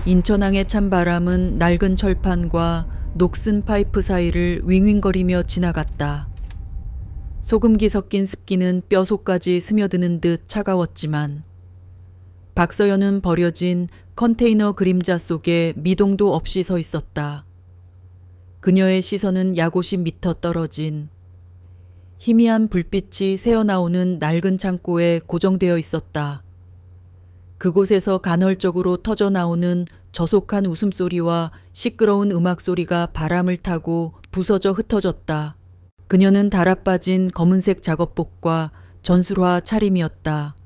인천항에 찬 바람은 낡은 철판과 녹슨 파이프 사이를 윙윙거리며 지나갔다. 소금기 섞인 습기는 뼈속까지 스며드는 듯 차가웠지만 박서연은 버려진 컨테이너 그림자 속에 미동도 없이 서 있었다. 그녀의 시선은 약 50m 떨어진 희미한 불빛이 새어나오는 낡은 창고에 고정되어 있었다. 그곳에서 간헐적으로 터져나오는 저속한 웃음소리와 시끄러운 음악소리가 바람을 타고 부서져 흩어졌다. 그녀는 달아빠진 검은색 작업복과 전술화 차림이었다.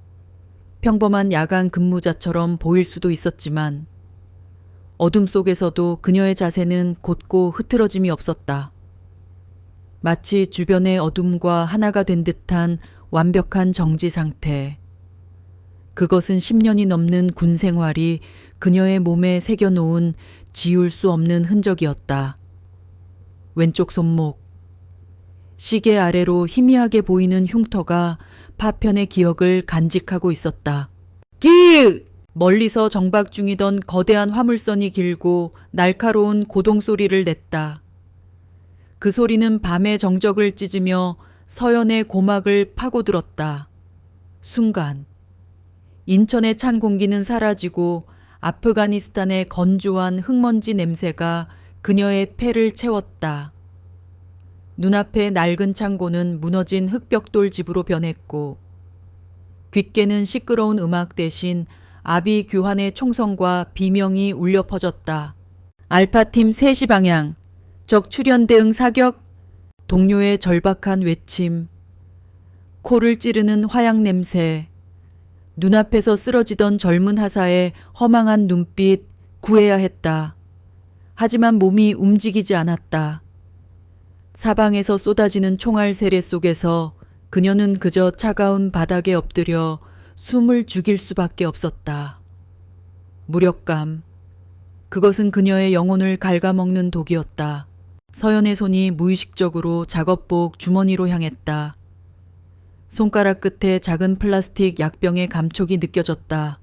평범한 야간 근무자처럼 보일 수도 있었지만 어둠 속에서도 그녀의 자세는 곧고 흐트러짐이 없었다. 마치 주변의 어둠과 하나가 된 듯한 완벽한 정지 상태. 그것은 10년이 넘는 군 생활이 그녀의 몸에 새겨놓은 지울 수 없는 흔적이었다. 왼쪽 손목. 시계 아래로 희미하게 보이는 흉터가 파편의 기억을 간직하고 있었다. 끼익! 멀리서 정박 중이던 거대한 화물선이 길고 날카로운 고동 소리를 냈다. 그 소리는 밤의 정적을 찢으며 서연의 고막을 파고들었다. 순간 인천의 찬 공기는 사라지고 아프가니스탄의 건조한 흙먼지 냄새가 그녀의 폐를 채웠다. 눈앞의 낡은 창고는 무너진 흙벽돌 집으로 변했고 귓게는 시끄러운 음악 대신 아비 규환의 총성과 비명이 울려 퍼졌다. 알파팀 3시 방향, 적 출현 대응 사격. 동료의 절박한 외침, 코를 찌르는 화약 냄새, 눈앞에서 쓰러지던 젊은 하사의 허망한 눈빛, 구해야 했다. 하지만 몸이 움직이지 않았다. 사방에서 쏟아지는 총알 세례 속에서 그녀는 그저 차가운 바닥에 엎드려 숨을 죽일 수밖에 없었다. 무력감. 그것은 그녀의 영혼을 갉아먹는 독이었다. 서연의 손이 무의식적으로 작업복 주머니로 향했다. 손가락 끝에 작은 플라스틱 약병의 감촉이 느껴졌다.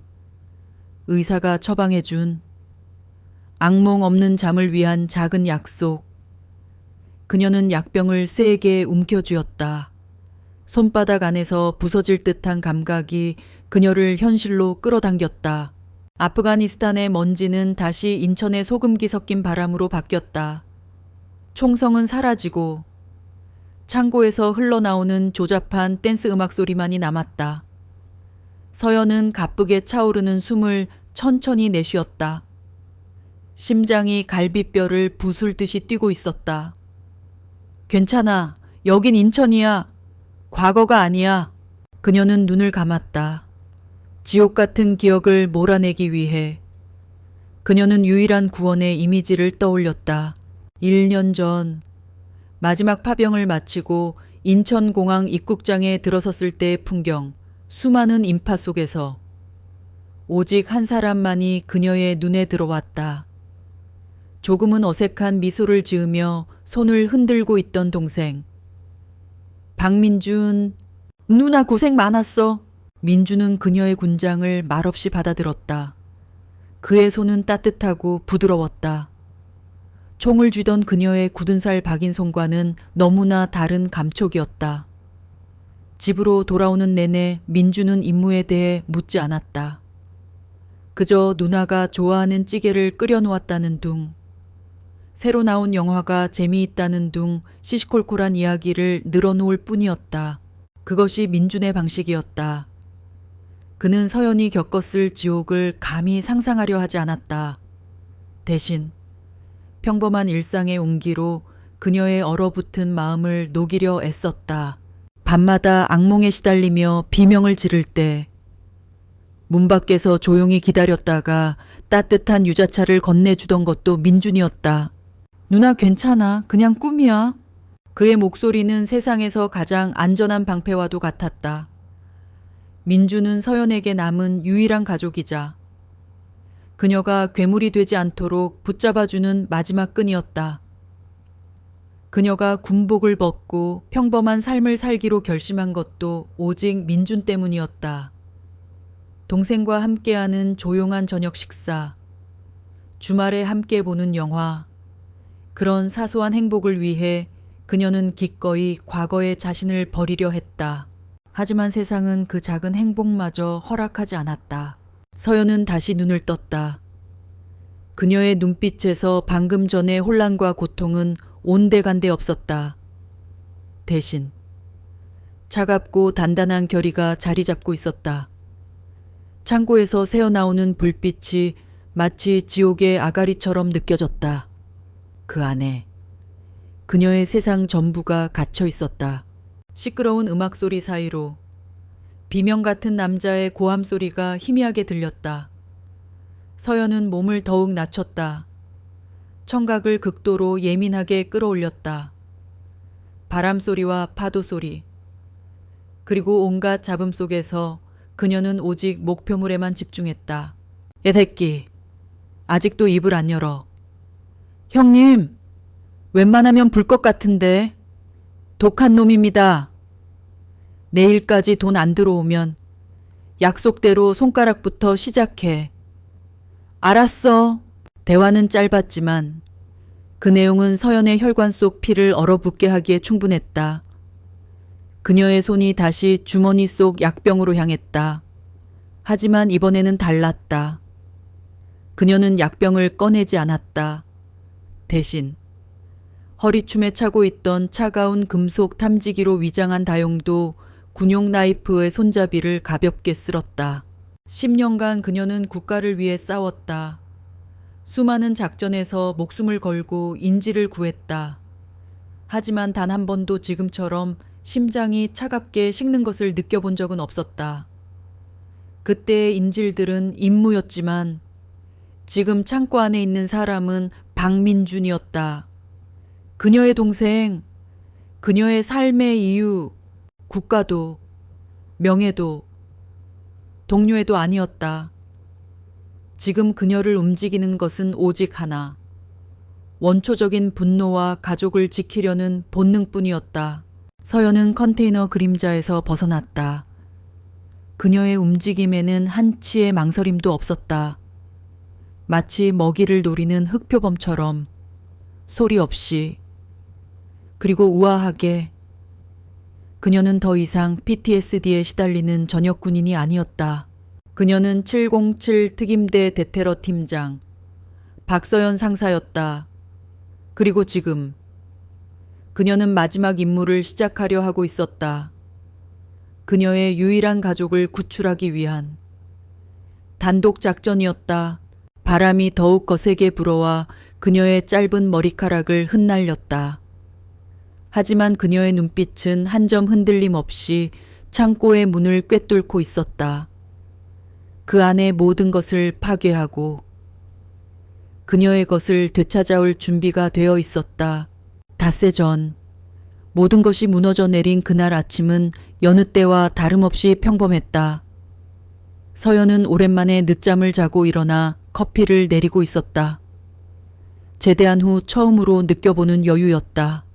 의사가 처방해준 악몽 없는 잠을 위한 작은 약속. 그녀는 약병을 세게 움켜쥐었다. 손바닥 안에서 부서질 듯한 감각이 그녀를 현실로 끌어당겼다. 아프가니스탄의 먼지는 다시 인천의 소금기 섞인 바람으로 바뀌었다. 총성은 사라지고 창고에서 흘러나오는 조잡한 댄스 음악 소리만이 남았다. 서연은 가쁘게 차오르는 숨을 천천히 내쉬었다. 심장이 갈비뼈를 부술듯이 뛰고 있었다. 괜찮아. 여긴 인천이야. 과거가 아니야. 그녀는 눈을 감았다. 지옥 같은 기억을 몰아내기 위해. 그녀는 유일한 구원의 이미지를 떠올렸다. 1년 전 마지막 파병을 마치고 인천공항 입국장에 들어섰을 때의 풍경, 수많은 인파 속에서 오직 한 사람만이 그녀의 눈에 들어왔다. 조금은 어색한 미소를 지으며 손을 흔들고 있던 동생. 박민준, 누나 고생 많았어. 민준은 그녀의 군장을 말없이 받아들었다. 그의 손은 따뜻하고 부드러웠다. 총을 쥐던 그녀의 굳은 살 박인 손과는 너무나 다른 감촉이었다. 집으로 돌아오는 내내 민주는 임무에 대해 묻지 않았다. 그저 누나가 좋아하는 찌개를 끓여놓았다는 둥, 새로 나온 영화가 재미있다는 둥 시시콜콜한 이야기를 늘어놓을 뿐이었다. 그것이 민준의 방식이었다. 그는 서연이 겪었을 지옥을 감히 상상하려 하지 않았다. 대신 평범한 일상의 온기로 그녀의 얼어붙은 마음을 녹이려 애썼다. 밤마다 악몽에 시달리며 비명을 지를 때 문 밖에서 조용히 기다렸다가 따뜻한 유자차를 건네주던 것도 민준이었다. 누나 괜찮아. 그냥 꿈이야. 그의 목소리는 세상에서 가장 안전한 방패와도 같았다. 민준은 서연에게 남은 유일한 가족이자 그녀가 괴물이 되지 않도록 붙잡아주는 마지막 끈이었다. 그녀가 군복을 벗고 평범한 삶을 살기로 결심한 것도 오직 민준 때문이었다. 동생과 함께하는 조용한 저녁 식사. 주말에 함께 보는 영화. 그런 사소한 행복을 위해 그녀는 기꺼이 과거의 자신을 버리려 했다. 하지만 세상은 그 작은 행복마저 허락하지 않았다. 서연은 다시 눈을 떴다. 그녀의 눈빛에서 방금 전의 혼란과 고통은 온데간데 없었다. 대신 차갑고 단단한 결의가 자리 잡고 있었다. 창고에서 새어나오는 불빛이 마치 지옥의 아가리처럼 느껴졌다. 그 안에 그녀의 세상 전부가 갇혀 있었다. 시끄러운 음악 소리 사이로 비명 같은 남자의 고함 소리가 희미하게 들렸다. 서연은 몸을 더욱 낮췄다. 청각을 극도로 예민하게 끌어올렸다. 바람 소리와 파도 소리, 그리고 온갖 잡음 속에서 그녀는 오직 목표물에만 집중했다. 애 새끼, 아직도 입을 안 열어. 형님, 웬만하면 불 것 같은데. 독한 놈입니다. 내일까지 돈 안 들어오면 약속대로 손가락부터 시작해. 알았어. 대화는 짧았지만 그 내용은 서연의 혈관 속 피를 얼어붙게 하기에 충분했다. 그녀의 손이 다시 주머니 속 약병으로 향했다. 하지만 이번에는 달랐다. 그녀는 약병을 꺼내지 않았다. 대신 허리춤에 차고 있던 차가운 금속 탐지기로 위장한 다용도 군용 나이프의 손잡이를 가볍게 쓸었다. 10년간 그녀는 국가를 위해 싸웠다. 수많은 작전에서 목숨을 걸고 인질을 구했다. 하지만 단 한 번도 지금처럼 심장이 차갑게 식는 것을 느껴본 적은 없었다. 그때의 인질들은 임무였지만 지금 창고 안에 있는 사람은 박민준이었다. 그녀의 동생, 그녀의 삶의 이유, 국가도, 명예도, 동료애도 아니었다. 지금 그녀를 움직이는 것은 오직 하나. 원초적인 분노와 가족을 지키려는 본능뿐이었다. 서연은 컨테이너 그림자에서 벗어났다. 그녀의 움직임에는 한치의 망설임도 없었다. 마치 먹이를 노리는 흑표범처럼 소리 없이, 그리고 우아하게. 그녀는 더 이상 PTSD에 시달리는 전역 군인이 아니었다. 그녀는 707 특임대 대테러 팀장 박서연 상사였다. 그리고 지금 그녀는 마지막 임무를 시작하려 하고 있었다. 그녀의 유일한 가족을 구출하기 위한 단독 작전이었다. 바람이 더욱 거세게 불어와 그녀의 짧은 머리카락을 흩날렸다. 하지만 그녀의 눈빛은 한 점 흔들림 없이 창고의 문을 꿰뚫고 있었다. 그 안의 모든 것을 파괴하고 그녀의 것을 되찾아올 준비가 되어 있었다. 닷새 전 모든 것이 무너져 내린 그날 아침은 여느 때와 다름없이 평범했다. 서연은 오랜만에 늦잠을 자고 일어나 커피를 내리고 있었다. 제대한 후 처음으로 느껴보는 여유였다.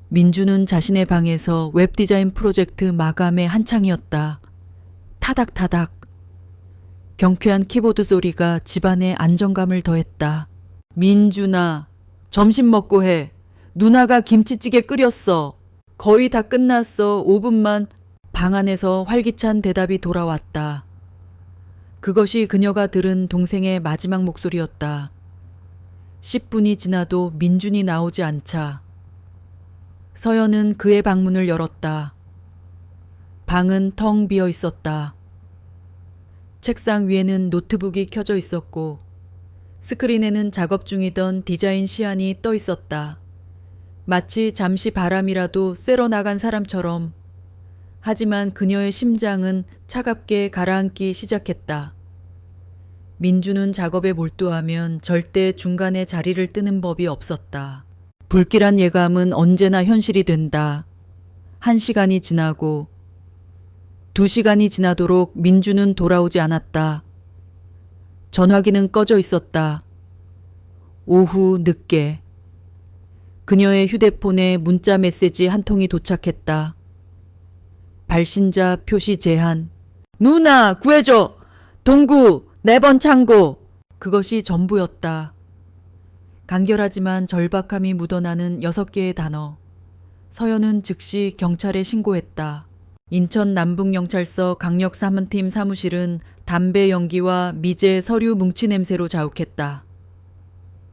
민주는 자신의 방에서 웹디자인 프로젝트 마감에 한창이었다. 타닥타닥. 경쾌한 키보드 소리가 집안에 안정감을 더했다. 민준아, 점심 먹고 해. 누나가 김치찌개 끓였어. 거의 다 끝났어. 5분만. 방 안에서 활기찬 대답이 돌아왔다. 그것이 그녀가 들은 동생의 마지막 목소리였다. 10분이 지나도 민준이 나오지 않자 서연은 그의 방문을 열었다. 방은 텅 비어 있었다. 책상 위에는 노트북이 켜져 있었고 스크린에는 작업 중이던 디자인 시안이 떠 있었다. 마치 잠시 바람이라도 쐬러 나간 사람처럼. 하지만 그녀의 심장은 차갑게 가라앉기 시작했다. 민주는 작업에 몰두하면 절대 중간에 자리를 뜨는 법이 없었다. 불길한 예감은 언제나 현실이 된다. 1시간이 지나고 2시간이 지나도록 민주는 돌아오지 않았다. 전화기는 꺼져 있었다. 오후 늦게 그녀의 휴대폰에 문자 메시지 한 통이 도착했다. 발신자 표시 제한. 누나 구해줘. 동구 4번 창고. 그것이 전부였다. 간결하지만 절박함이 묻어나는 6개의 단어. 서연은 즉시 경찰에 신고했다. 인천 남북경찰서 강력사문팀 사무실은 담배 연기와 미제 서류 뭉치 냄새로 자욱했다.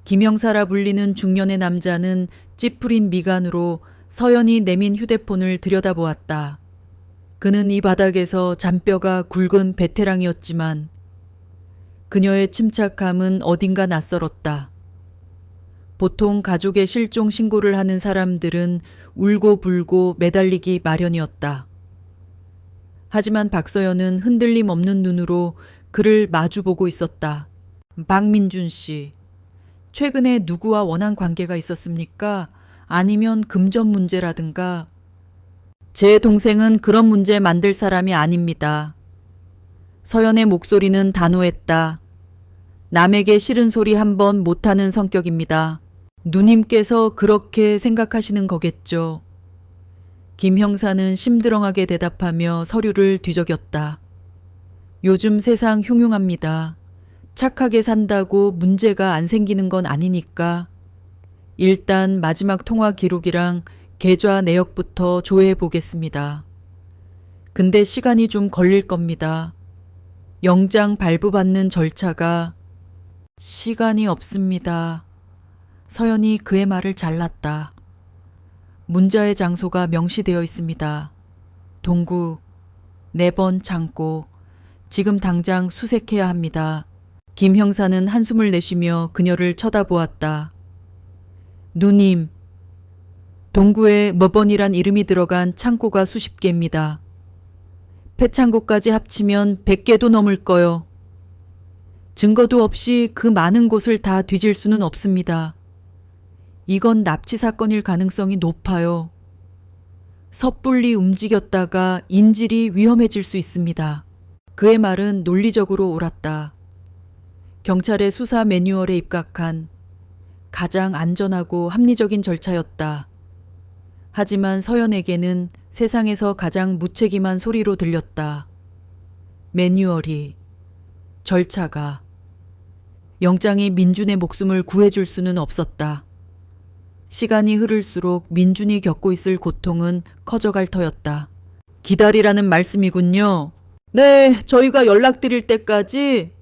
김형사라 불리는 중년의 남자는 찌푸린 미간으로 서연이 내민 휴대폰을 들여다보았다. 그는 이 바닥에서 잔뼈가 굵은 베테랑이었지만 그녀의 침착함은 어딘가 낯설었다. 보통 가족의 실종 신고를 하는 사람들은 울고 불고 매달리기 마련이었다. 하지만 박서연은 흔들림 없는 눈으로 그를 마주보고 있었다. 박민준 씨, 최근에 누구와 원한 관계가 있었습니까? 아니면 금전 문제라든가. 제 동생은 그런 문제 만들 사람이 아닙니다. 서연의 목소리는 단호했다. 남에게 싫은 소리 한 번 못하는 성격입니다. 누님께서 그렇게 생각하시는 거겠죠. 김 형사는 심드렁하게 대답하며 서류를 뒤적였다. 요즘 세상 흉흉합니다. 착하게 산다고 문제가 안 생기는 건 아니니까. 일단 마지막 통화 기록이랑 계좌 내역부터 조회해 보겠습니다. 근데 시간이 좀 걸릴 겁니다. 영장 발부받는 절차가. 시간이 없습니다. 서연이 그의 말을 잘랐다. 문자의 장소가 명시되어 있습니다. 동구, 4번 창고. 지금 당장 수색해야 합니다. 김 형사는 한숨을 내쉬며 그녀를 쳐다보았다. 누님, 동구에 뭐 번이란 이름이 들어간 창고가 수십 개입니다. 폐창고까지 합치면 100개도 넘을 거요. 증거도 없이 그 많은 곳을 다 뒤질 수는 없습니다. 이건 납치 사건일 가능성이 높아요. 섣불리 움직였다가 인질이 위험해질 수 있습니다. 그의 말은 논리적으로 옳았다. 경찰의 수사 매뉴얼에 입각한 가장 안전하고 합리적인 절차였다. 하지만 서연에게는 세상에서 가장 무책임한 소리로 들렸다. 매뉴얼이, 절차가. 영장이 민준의 목숨을 구해줄 수는 없었다. 시간이 흐를수록 민준이 겪고 있을 고통은 커져갈 터였다. 기다리라는 말씀이군요. 네, 저희가 연락드릴 때까지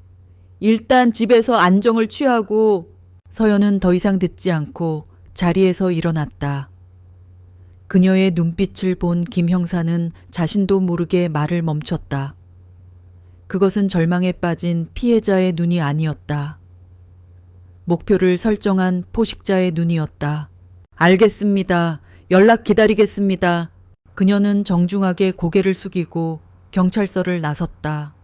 일단 집에서 안정을 취하고. 서연은 더 이상 듣지 않고 자리에서 일어났다. 그녀의 눈빛을 본 김 형사는 자신도 모르게 말을 멈췄다. 그것은 절망에 빠진 피해자의 눈이 아니었다. 목표를 설정한 포식자의 눈이었다. 알겠습니다. 연락 기다리겠습니다. 그녀는 정중하게 고개를 숙이고 경찰서를 나섰다.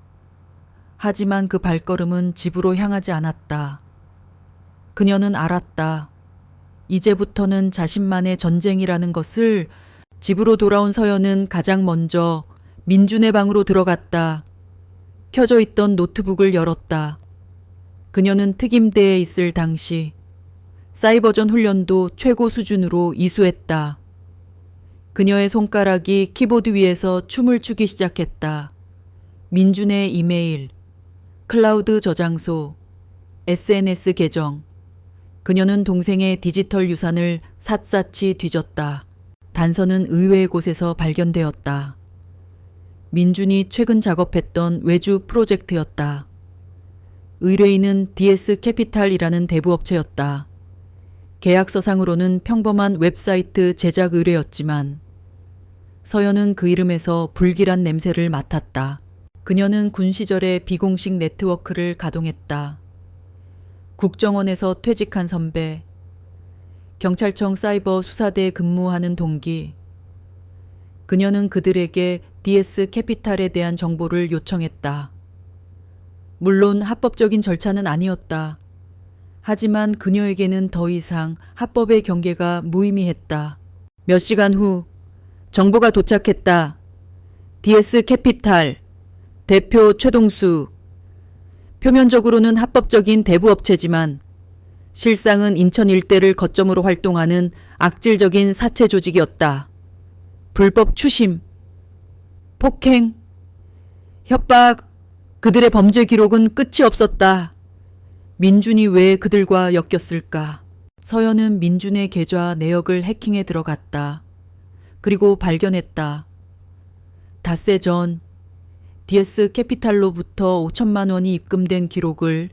하지만 그 발걸음은 집으로 향하지 않았다. 그녀는 알았다. 이제부터는 자신만의 전쟁이라는 것을. 집으로 돌아온 서연은 가장 먼저 민준의 방으로 들어갔다. 켜져 있던 노트북을 열었다. 그녀는 특임대에 있을 당시 사이버전 훈련도 최고 수준으로 이수했다. 그녀의 손가락이 키보드 위에서 춤을 추기 시작했다. 민준의 이메일, 클라우드 저장소, SNS 계정. 그녀는 동생의 디지털 유산을 샅샅이 뒤졌다. 단서는 의외의 곳에서 발견되었다. 민준이 최근 작업했던 외주 프로젝트였다. 의뢰인은 DS 캐피탈이라는 대부업체였다. 계약서상으로는 평범한 웹사이트 제작 의뢰였지만 서연은 그 이름에서 불길한 냄새를 맡았다. 그녀는 군 시절에 비공식 네트워크를 가동했다. 국정원에서 퇴직한 선배, 경찰청 사이버 수사대에 근무하는 동기. 그녀는 그들에게 DS 캐피탈에 대한 정보를 요청했다. 물론 합법적인 절차는 아니었다. 하지만 그녀에게는 더 이상 합법의 경계가 무의미했다. 몇 시간 후 정보가 도착했다. DS 캐피탈 대표 최동수. 표면적으로는 합법적인 대부업체지만 실상은 인천 일대를 거점으로 활동하는 악질적인 사채 조직이었다. 불법 추심, 폭행, 협박, 그들의 범죄 기록은 끝이 없었다. 민준이 왜 그들과 엮였을까? 서연은 민준의 계좌 내역을 해킹해 들어갔다. 그리고 발견했다. 닷새 전 DS 캐피탈로부터 5천만 원이 입금된 기록을.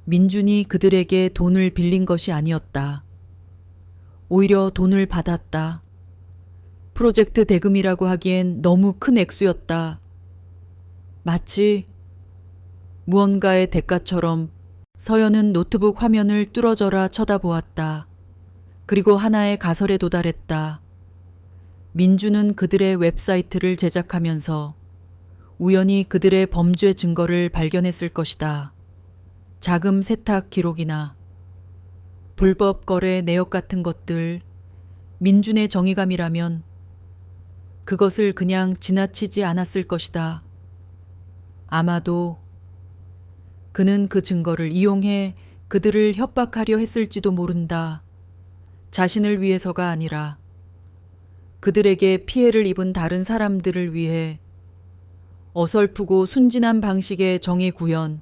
민준이 그들에게 돈을 빌린 것이 아니었다. 오히려 돈을 받았다. 프로젝트 대금이라고 하기엔 너무 큰 액수였다. 마치 무언가의 대가처럼. 서연은 노트북 화면을 뚫어져라 쳐다보았다. 그리고 하나의 가설에 도달했다. 민준은 그들의 웹사이트를 제작하면서 우연히 그들의 범죄 증거를 발견했을 것이다. 자금 세탁 기록이나 불법 거래 내역 같은 것들. 민준의 정의감이라면 그것을 그냥 지나치지 않았을 것이다. 아마도 그는 그 증거를 이용해 그들을 협박하려 했을지도 모른다. 자신을 위해서가 아니라 그들에게 피해를 입은 다른 사람들을 위해. 어설프고 순진한 방식의 정의 구현.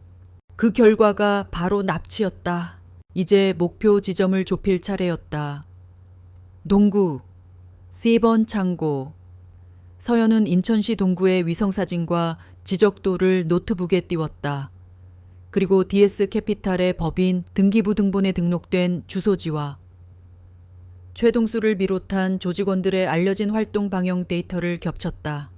그 결과가 바로 납치였다. 이제 목표 지점을 좁힐 차례였다. 동구, C번 창고. 서연은 인천시 동구의 위성사진과 지적도를 노트북에 띄웠다. 그리고 DS 캐피탈의 법인 등기부등본에 등록된 주소지와 최동수를 비롯한 조직원들의 알려진 활동 방영 데이터를 겹쳤다.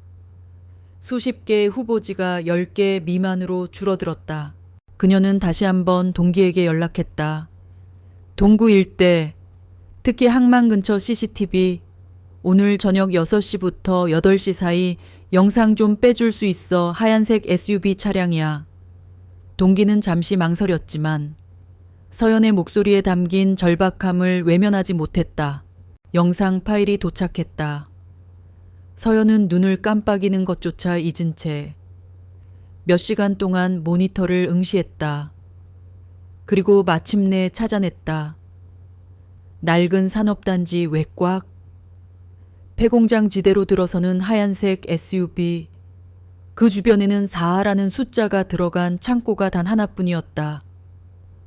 수십 개의 후보지가 10개 미만으로 줄어들었다. 그녀는 다시 한번 동기에게 연락했다. 동구 일대, 특히 항만 근처 CCTV, 오늘 저녁 6시부터 8시 사이 영상 좀 빼줄 수 있어. 하얀색 SUV 차량이야. 동기는 잠시 망설였지만 서연의 목소리에 담긴 절박함을 외면하지 못했다. 영상 파일이 도착했다. 서연은 눈을 깜빡이는 것조차 잊은 채 몇 시간 동안 모니터를 응시했다. 그리고 마침내 찾아냈다. 낡은 산업단지 외곽, 폐공장 지대로 들어서는 하얀색 SUV, 그 주변에는 4라는 숫자가 들어간 창고가 단 하나뿐이었다.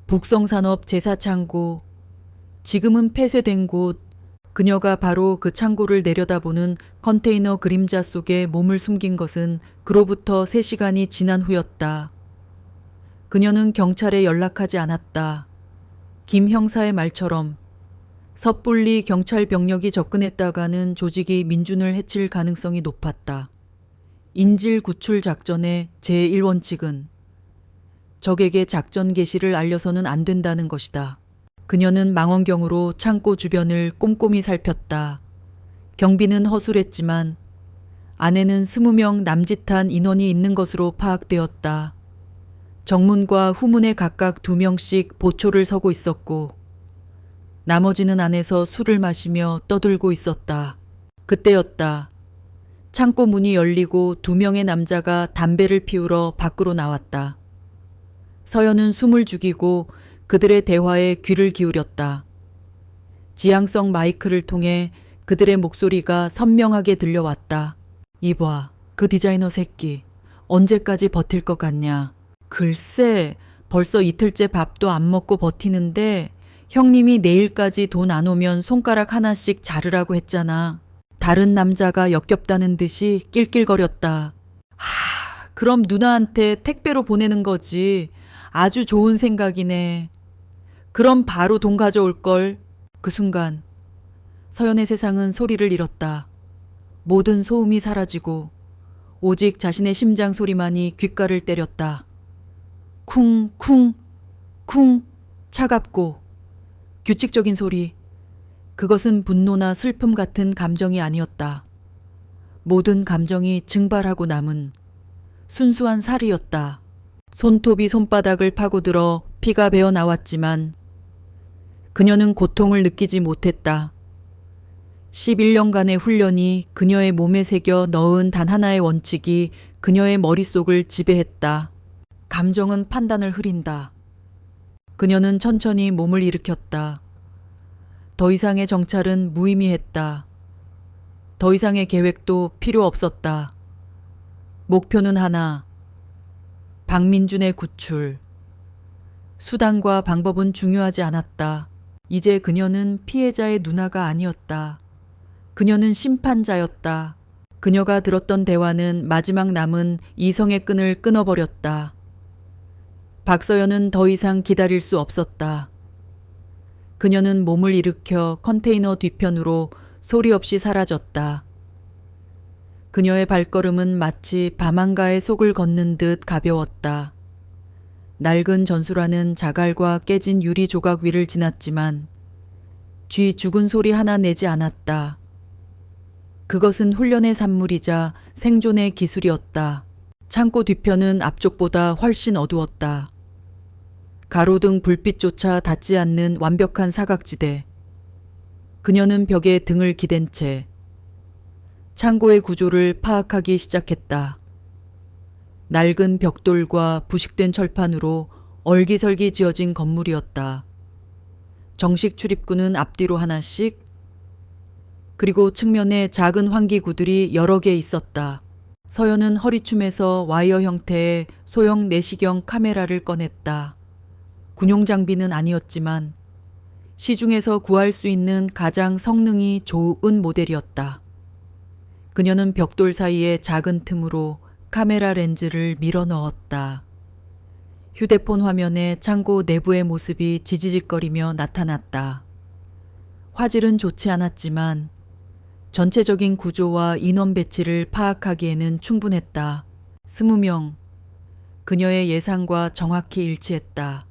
북성산업 제사창고, 지금은 폐쇄된 곳. 그녀가 바로 그 창고를 내려다보는 컨테이너 그림자 속에 몸을 숨긴 것은 그로부터 3시간이 지난 후였다. 그녀는 경찰에 연락하지 않았다. 김 형사의 말처럼 섣불리 경찰 병력이 접근했다가는 조직이 민준을 해칠 가능성이 높았다. 인질 구출 작전의 제1원칙은 적에게 작전 개시를 알려서는 안 된다는 것이다. 그녀는 망원경으로 창고 주변을 꼼꼼히 살폈다. 경비는 허술했지만 안에는 20명 남짓한 인원이 있는 것으로 파악되었다. 정문과 후문에 각각 2명씩 보초를 서고 있었고 나머지는 안에서 술을 마시며 떠들고 있었다. 그때였다. 창고 문이 열리고 2명의 남자가 담배를 피우러 밖으로 나왔다. 서연은 숨을 죽이고 그들의 대화에 귀를 기울였다. 지향성 마이크를 통해 그들의 목소리가 선명하게 들려왔다. 이봐, 그 디자이너 새끼 언제까지 버틸 것 같냐? 글쎄, 벌써 이틀째 밥도 안 먹고 버티는데 형님이 내일까지 돈 안 오면 손가락 하나씩 자르라고 했잖아. 다른 남자가 역겹다는 듯이 낄낄거렸다. 그럼 누나한테 택배로 보내는 거지. 아주 좋은 생각이네. 그럼 바로 돈 가져올걸. 그 순간 서연의 세상은 소리를 잃었다. 모든 소음이 사라지고 오직 자신의 심장 소리만이 귓가를 때렸다. 쿵쿵 쿵. 차갑고 규칙적인 소리. 그것은 분노나 슬픔 같은 감정이 아니었다. 모든 감정이 증발하고 남은 순수한 살이었다. 손톱이 손바닥을 파고들어 피가 배어 나왔지만 그녀는 고통을 느끼지 못했다. 11년간의 훈련이 그녀의 몸에 새겨 넣은 단 하나의 원칙이 그녀의 머릿속을 지배했다. 감정은 판단을 흐린다. 그녀는 천천히 몸을 일으켰다. 더 이상의 정찰은 무의미했다. 더 이상의 계획도 필요 없었다. 목표는 하나. 박민준의 구출. 수단과 방법은 중요하지 않았다. 이제 그녀는 피해자의 누나가 아니었다. 그녀는 심판자였다. 그녀가 들었던 대화는 마지막 남은 이성의 끈을 끊어버렸다. 박서연은 더 이상 기다릴 수 없었다. 그녀는 몸을 일으켜 컨테이너 뒤편으로 소리 없이 사라졌다. 그녀의 발걸음은 마치 밤한가의 속을 걷는 듯 가벼웠다. 낡은 전술화는 자갈과 깨진 유리 조각 위를 지났지만 쥐 죽은 소리 하나 내지 않았다. 그것은 훈련의 산물이자 생존의 기술이었다. 창고 뒤편은 앞쪽보다 훨씬 어두웠다. 가로등 불빛조차 닿지 않는 완벽한 사각지대. 그녀는 벽에 등을 기댄 채 창고의 구조를 파악하기 시작했다. 낡은 벽돌과 부식된 철판으로 얼기설기 지어진 건물이었다. 정식 출입구는 앞뒤로 하나씩, 그리고 측면에 작은 환기구들이 여러 개 있었다. 서연은 허리춤에서 와이어 형태의 소형 내시경 카메라를 꺼냈다. 군용 장비는 아니었지만 시중에서 구할 수 있는 가장 성능이 좋은 모델이었다. 그녀는 벽돌 사이의 작은 틈으로 카메라 렌즈를 밀어 넣었다. 휴대폰 화면에 창고 내부의 모습이 지지직거리며 나타났다. 화질은 좋지 않았지만 전체적인 구조와 인원 배치를 파악하기에는 충분했다. 20명. 그녀의 예상과 정확히 일치했다.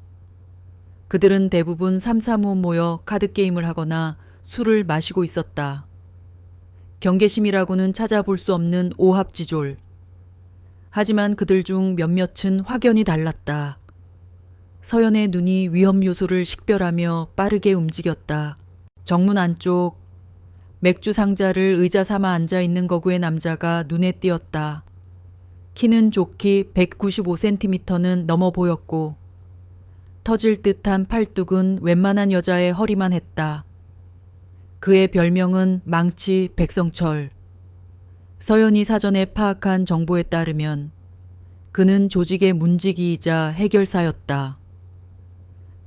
그들은 대부분 335 모여 카드게임을 하거나 술을 마시고 있었다. 경계심이라고는 찾아볼 수 없는 오합지졸. 하지만 그들 중 몇몇은 확연히 달랐다. 서연의 눈이 위험 요소를 식별하며 빠르게 움직였다. 정문 안쪽 맥주 상자를 의자 삼아 앉아 있는 거구의 남자가 눈에 띄었다. 키는 좋기 195cm는 넘어 보였고 터질 듯한 팔뚝은 웬만한 여자의 허리만 했다. 그의 별명은 망치 백성철. 서연이 사전에 파악한 정보에 따르면 그는 조직의 문지기이자 해결사였다.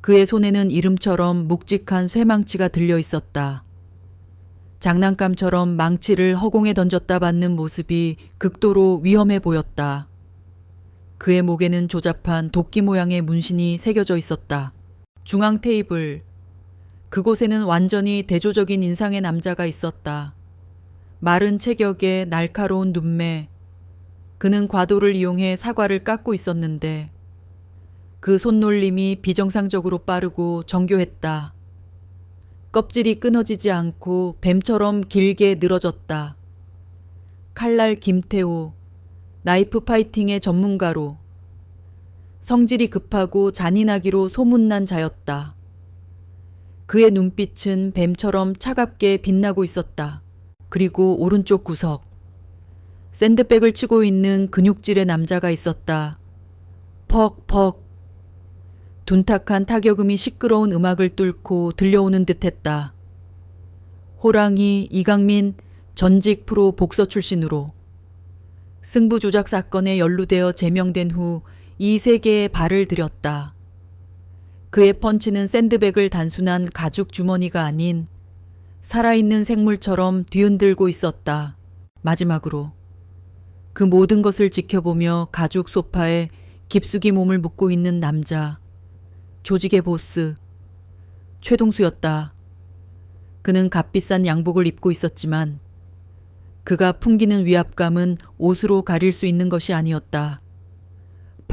그의 손에는 이름처럼 묵직한 쇠망치가 들려 있었다. 장난감처럼 망치를 허공에 던졌다 받는 모습이 극도로 위험해 보였다. 그의 목에는 조잡한 도끼 모양의 문신이 새겨져 있었다. 중앙 테이블. 그곳에는 완전히 대조적인 인상의 남자가 있었다. 마른 체격에 날카로운 눈매. 그는 과도를 이용해 사과를 깎고 있었는데 그 손놀림이 비정상적으로 빠르고 정교했다. 껍질이 끊어지지 않고 뱀처럼 길게 늘어졌다. 칼날 김태호, 나이프 파이팅의 전문가로, 성질이 급하고 잔인하기로 소문난 자였다. 그의 눈빛은 뱀처럼 차갑게 빛나고 있었다. 그리고 오른쪽 구석. 샌드백을 치고 있는 근육질의 남자가 있었다. 퍽퍽. 둔탁한 타격음이 시끄러운 음악을 뚫고 들려오는 듯했다. 호랑이 이강민 전직 프로 복서 출신으로 승부 조작 사건에 연루되어 제명된 후 이 세계에 발을 들였다. 그의 펀치는 샌드백을 단순한 가죽 주머니가 아닌 살아있는 생물처럼 뒤흔들고 있었다. 마지막으로 그 모든 것을 지켜보며 가죽 소파에 깊숙이 몸을 묻고 있는 남자. 조직의 보스. 최동수였다. 그는 값비싼 양복을 입고 있었지만 그가 풍기는 위압감은 옷으로 가릴 수 있는 것이 아니었다.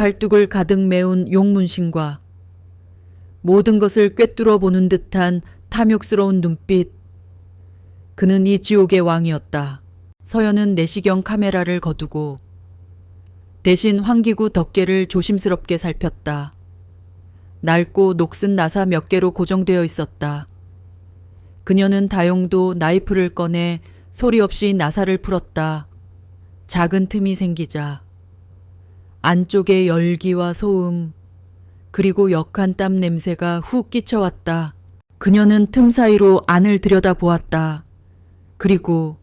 팔뚝을 가득 메운 용문신과 모든 것을 꿰뚫어 보는 듯한 탐욕스러운 눈빛. 그는 이 지옥의 왕이었다. 서연은 내시경 카메라를 거두고 대신 환기구 덮개를 조심스럽게 살폈다. 낡고 녹슨 나사 몇 개로 고정되어 있었다. 그녀는 다용도 나이프를 꺼내 소리 없이 나사를 풀었다. 작은 틈이 생기자 안쪽에 열기와 소음 그리고 역한 땀 냄새가 훅 끼쳐왔다. 그녀는 틈 사이로 안을 들여다보았다. 그리고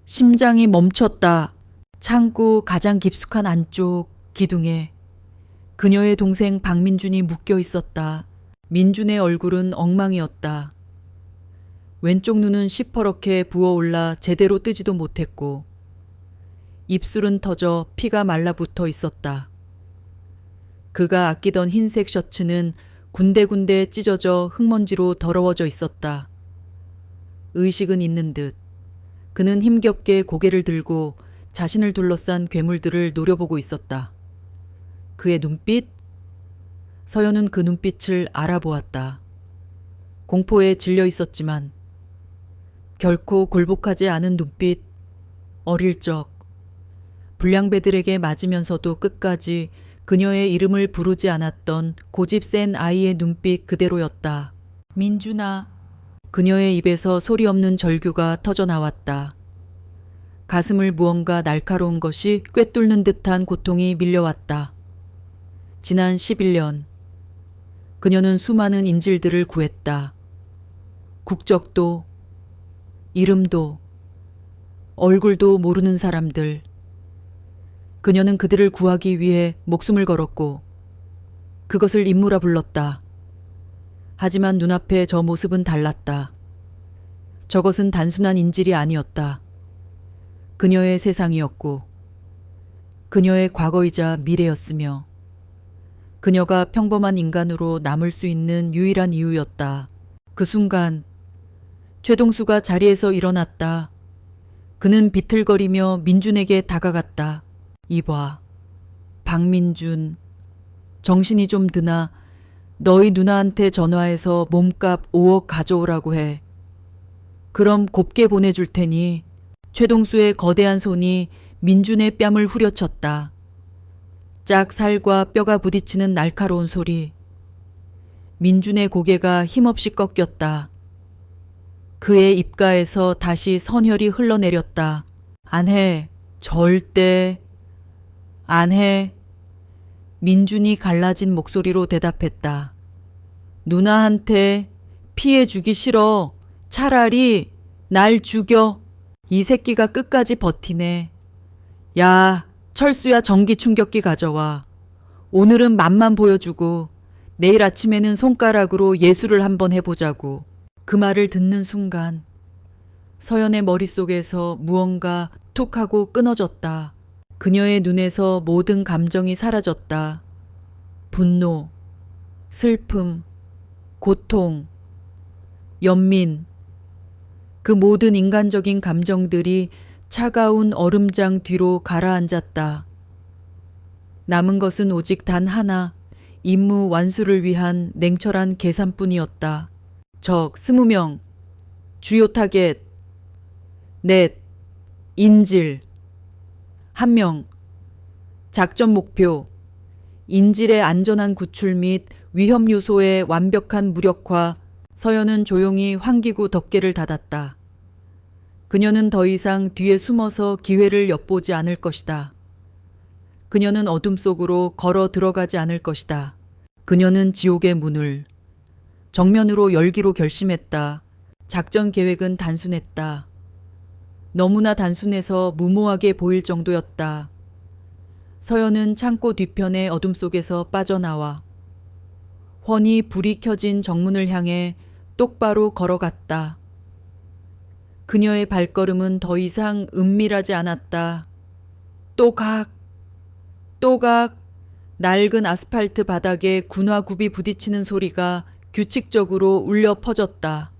심장이 멈췄다. 창고 가장 깊숙한 안쪽 기둥에 그녀의 동생 박민준이 묶여 있었다. 민준의 얼굴은 엉망이었다. 왼쪽 눈은 시퍼렇게 부어올라 제대로 뜨지도 못했고 입술은 터져 피가 말라붙어 있었다. 그가 아끼던 흰색 셔츠는 군데군데 찢어져 흙먼지로 더러워져 있었다. 의식은 있는 듯 그는 힘겹게 고개를 들고 자신을 둘러싼 괴물들을 노려보고 있었다. 그의 눈빛? 서연은 그 눈빛을 알아보았다. 공포에 질려 있었지만 결코 굴복하지 않은 눈빛, 어릴 적 불량배들에게 맞으면서도 끝까지 그녀의 이름을 부르지 않았던 고집 센 아이의 눈빛 그대로였다. 민준아. 그녀의 입에서 소리 없는 절규가 터져 나왔다. 가슴을 무언가 날카로운 것이 꿰뚫는 듯한 고통이 밀려왔다. 지난 11년 그녀는 수많은 인질들을 구했다. 국적도 이름도 얼굴도 모르는 사람들. 그녀는 그들을 구하기 위해 목숨을 걸었고 그것을 임무라 불렀다. 하지만 눈앞에 저 모습은 달랐다. 저것은 단순한 인질이 아니었다. 그녀의 세상이었고 그녀의 과거이자 미래였으며 그녀가 평범한 인간으로 남을 수 있는 유일한 이유였다. 그 순간 최동수가 자리에서 일어났다. 그는 비틀거리며 민준에게 다가갔다. 이봐, 박민준, 정신이 좀 드나 너희 누나한테 전화해서 몸값 5억 가져오라고 해. 그럼 곱게 보내줄 테니. 최동수의 거대한 손이 민준의 뺨을 후려쳤다. 짝 살과 뼈가 부딪히는 날카로운 소리. 민준의 고개가 힘없이 꺾였다. 그의 입가에서 다시 선혈이 흘러내렸다. 안 해. 절대 안 해. 민준이 갈라진 목소리로 대답했다. 누나한테 피해 주기 싫어. 차라리 날 죽여. 이 새끼가 끝까지 버티네. 야, 철수야 전기 충격기 가져와. 오늘은 맛만 보여주고 내일 아침에는 손가락으로 예술을 한번 해보자고. 그 말을 듣는 순간 서연의 머릿속에서 무언가 툭 하고 끊어졌다. 그녀의 눈에서 모든 감정이 사라졌다. 분노, 슬픔, 고통, 연민. 그 모든 인간적인 감정들이 차가운 얼음장 뒤로 가라앉았다. 남은 것은 오직 단 하나, 임무 완수를 위한 냉철한 계산뿐이었다. 적 20명, 주요 타겟, 넷, 인질, 1명, 작전 목표, 인질의 안전한 구출 및 위험 요소의 완벽한 무력화. 서연은 조용히 환기구 덮개를 닫았다. 그녀는 더 이상 뒤에 숨어서 기회를 엿보지 않을 것이다. 그녀는 어둠 속으로 걸어 들어가지 않을 것이다. 그녀는 지옥의 문을 정면으로 열기로 결심했다. 작전 계획은 단순했다. 너무나 단순해서 무모하게 보일 정도였다. 서연은 창고 뒤편의 어둠 속에서 빠져나와 훤히 불이 켜진 정문을 향해 똑바로 걸어갔다. 그녀의 발걸음은 더 이상 은밀하지 않았다. 또각, 또각, 낡은 아스팔트 바닥에 군화굽이 부딪히는 소리가 규칙적으로 울려 퍼졌다.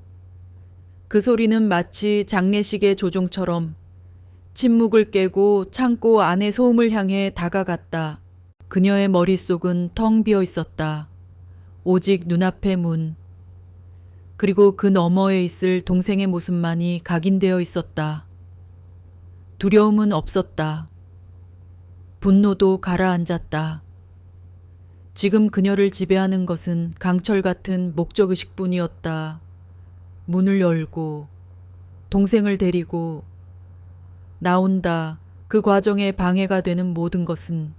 그 소리는 마치 장례식의 조종처럼 침묵을 깨고 창고 안의 소음을 향해 다가갔다. 그녀의 머릿속은 텅 비어 있었다. 오직 눈앞의 문, 그리고 그 너머에 있을 동생의 모습만이 각인되어 있었다. 두려움은 없었다. 분노도 가라앉았다. 지금 그녀를 지배하는 것은 강철 같은 목적의식뿐이었다. 문을 열고 동생을 데리고 나온다. 그 과정에 방해가 되는 모든 것은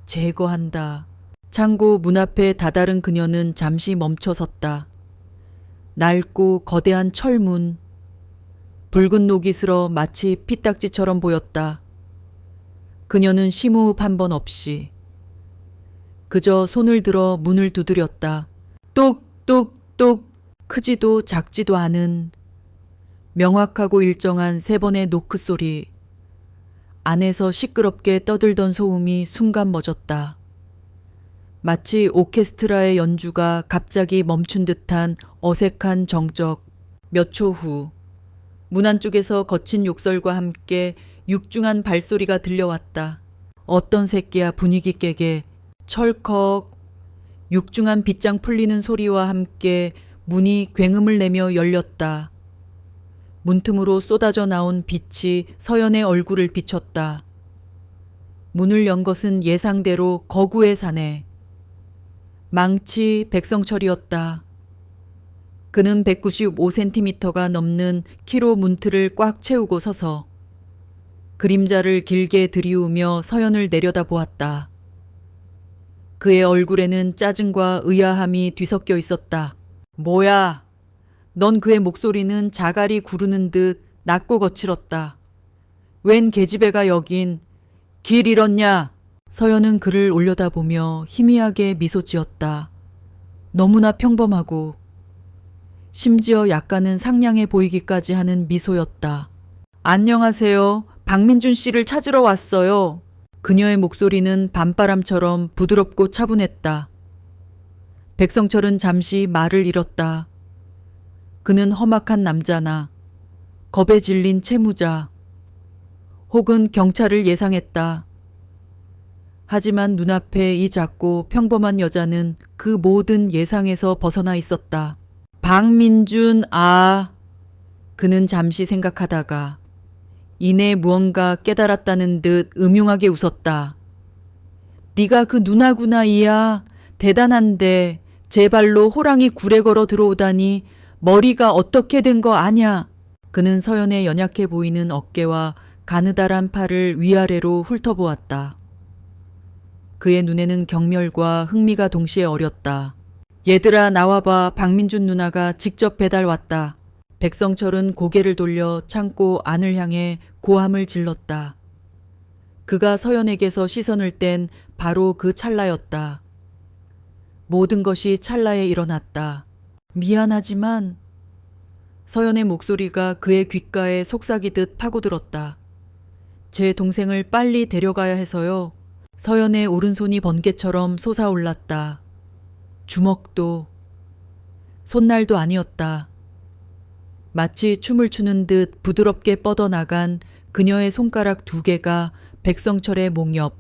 제거한다. 창고 문 앞에 다다른 그녀는 잠시 멈춰섰다. 낡고 거대한 철문. 붉은 녹이 슬어 마치 피딱지처럼 보였다. 그녀는 심호흡 한 번 없이 그저 손을 들어 문을 두드렸다. 똑똑똑. 크지도 작지도 않은 명확하고 일정한 3번의 노크 소리. 안에서 시끄럽게 떠들던 소음이 순간 멎었다. 마치 오케스트라의 연주가 갑자기 멈춘 듯한 어색한 정적. 몇 초 후 문 안쪽에서 거친 욕설과 함께 육중한 발소리가 들려왔다. 어떤 새끼야 분위기 깨게. 철컥. 육중한 빗장 풀리는 소리와 함께 문이 굉음을 내며 열렸다. 문틈으로 쏟아져 나온 빛이 서연의 얼굴을 비췄다. 문을 연 것은 예상대로 거구의 사내. 망치 백성철이었다. 그는 195cm가 넘는 키로 문틀을 꽉 채우고 서서 그림자를 길게 들이우며 서연을 내려다 보았다. 그의 얼굴에는 짜증과 의아함이 뒤섞여 있었다. 뭐야? 넌 그의 목소리는 자갈이 구르는 듯 낮고 거칠었다. 웬 계집애가 여긴. 길 잃었냐? 서연은 그를 올려다보며 희미하게 미소 지었다. 너무나 평범하고 심지어 약간은 상냥해 보이기까지 하는 미소였다. 안녕하세요. 박민준 씨를 찾으러 왔어요. 그녀의 목소리는 밤바람처럼 부드럽고 차분했다. 백성철은 잠시 말을 잃었다. 그는 험악한 남자나 겁에 질린 채무자 혹은 경찰을 예상했다. 하지만 눈앞에 이 작고 평범한 여자는 그 모든 예상에서 벗어나 있었다. 박민준, 그는 잠시 생각하다가 이내 무언가 깨달았다는 듯 음흉하게 웃었다. 네가 그 누나구나 이야. 대단한데 제 발로 호랑이 굴에 걸어 들어오다니 머리가 어떻게 된 거 아냐. 그는 서연의 연약해 보이는 어깨와 가느다란 팔을 위아래로 훑어보았다. 그의 눈에는 경멸과 흥미가 동시에 어렸다. 얘들아 나와봐. 박민준 누나가 직접 배달 왔다. 백성철은 고개를 돌려 창고 안을 향해 고함을 질렀다. 그가 서연에게서 시선을 뗀 바로 그 찰나였다. 모든 것이 찰나에 일어났다. 미안하지만 서연의 목소리가 그의 귓가에 속삭이듯 파고들었다. 제 동생을 빨리 데려가야 해서요. 서연의 오른손이 번개처럼 솟아올랐다. 주먹도 손날도 아니었다. 마치 춤을 추는 듯 부드럽게 뻗어나간 그녀의 손가락 2개가 백성철의 목 옆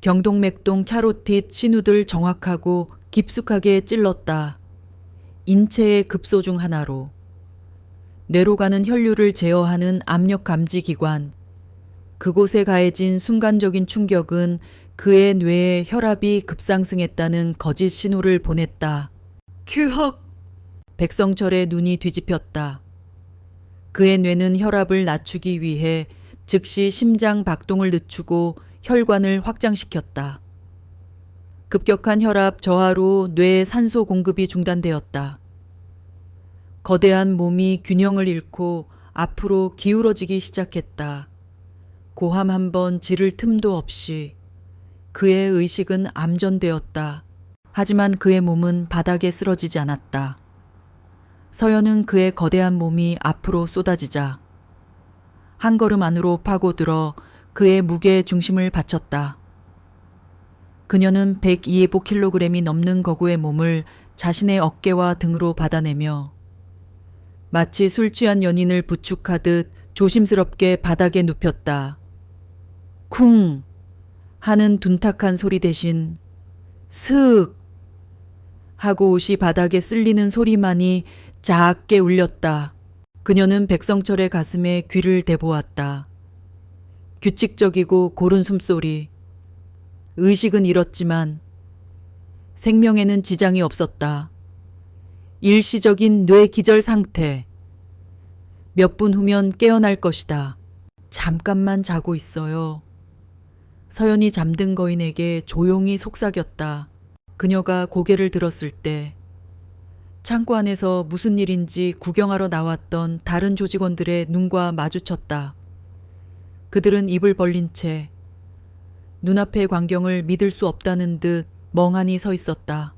경동맥동 캐로티드 신우들 정확하고 깊숙하게 찔렀다. 인체의 급소 중 하나로. 뇌로 가는 혈류를 제어하는 압력 감지 기관. 그곳에 가해진 순간적인 충격은 그의 뇌에 혈압이 급상승했다는 거짓 신호를 보냈다. 큐헉! 백성철의 눈이 뒤집혔다. 그의 뇌는 혈압을 낮추기 위해 즉시 심장 박동을 늦추고 혈관을 확장시켰다. 급격한 혈압 저하로 뇌의 산소 공급이 중단되었다. 거대한 몸이 균형을 잃고 앞으로 기울어지기 시작했다. 고함 한 번 지를 틈도 없이. 그의 의식은 암전되었다. 하지만 그의 몸은 바닥에 쓰러지지 않았다. 서연은 그의 거대한 몸이 앞으로 쏟아지자 한 걸음 안으로 파고들어 그의 무게 중심을 받쳤다. 그녀는 102kg이 넘는 거구의 몸을 자신의 어깨와 등으로 받아내며 마치 술 취한 연인을 부축하듯 조심스럽게 바닥에 눕혔다. 쿵 하는 둔탁한 소리 대신 슥 하고 옷이 바닥에 쓸리는 소리만이 작게 울렸다. 그녀는 백성철의 가슴에 귀를 대보았다. 규칙적이고 고른 숨소리. 의식은 잃었지만 생명에는 지장이 없었다. 일시적인 뇌기절 상태. 몇 분 후면 깨어날 것이다. 잠깐만 자고 있어요. 서연이 잠든 거인에게 조용히 속삭였다. 그녀가 고개를 들었을 때 창고 안에서 무슨 일인지 구경하러 나왔던 다른 조직원들의 눈과 마주쳤다. 그들은 입을 벌린 채 눈앞의 광경을 믿을 수 없다는 듯 멍하니 서 있었다.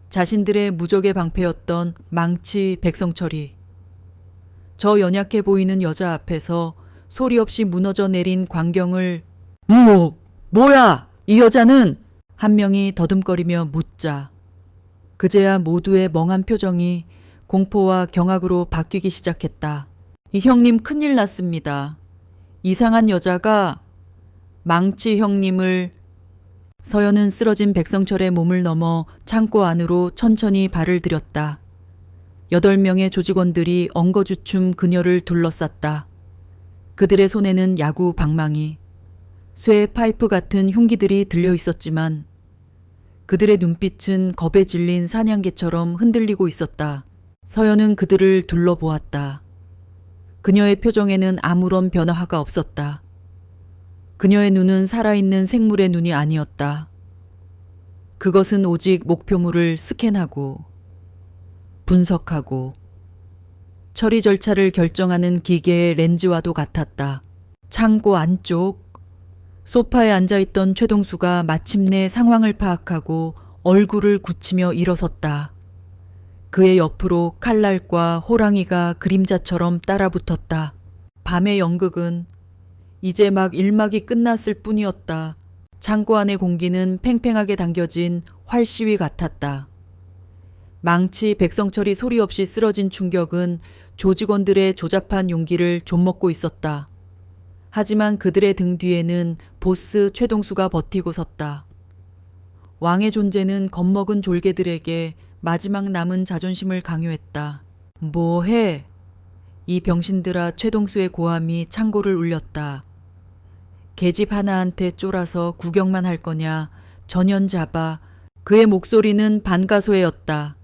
자신들의 무적의 방패였던 망치 백성철이 저 연약해 보이는 여자 앞에서 소리 없이 무너져 내린 광경을 뭐야? 이 여자는? 한 명이 더듬거리며 묻자 그제야 모두의 멍한 표정이 공포와 경악으로 바뀌기 시작했다. 이 형님 큰일 났습니다. 이상한 여자가 망치 형님을 서연은 쓰러진 백성철의 몸을 넘어 창고 안으로 천천히 발을 들였다. 8명의 조직원들이 엉거주춤 그녀를 둘러쌌다. 그들의 손에는 야구 방망이, 쇠 파이프 같은 흉기들이 들려 있었지만 그들의 눈빛은 겁에 질린 사냥개처럼 흔들리고 있었다. 서연은 그들을 둘러보았다. 그녀의 표정에는 아무런 변화가 없었다. 그녀의 눈은 살아있는 생물의 눈이 아니었다. 그것은 오직 목표물을 스캔하고 분석하고 처리 절차를 결정하는 기계의 렌즈와도 같았다. 창고 안쪽 소파에 앉아있던 최동수가 마침내 상황을 파악하고 얼굴을 굳히며 일어섰다. 그의 옆으로 칼날과 호랑이가 그림자처럼 따라붙었다. 밤의 연극은 이제 막 1막이 끝났을 뿐이었다. 창고 안의 공기는 팽팽하게 당겨진 활시위 같았다. 망치 백성철이 소리 없이 쓰러진 충격은 조직원들의 조잡한 용기를 좀먹고 있었다. 하지만 그들의 등 뒤에는 보스 최동수가 버티고 섰다. 왕의 존재는 겁먹은 졸개들에게 마지막 남은 자존심을 강요했다. 뭐해? 이 병신들아. 최동수의 고함이 창고를 울렸다. 계집 하나한테 쫄아서 구경만 할 거냐. 전연 잡아. 그의 목소리는 반가소해였다.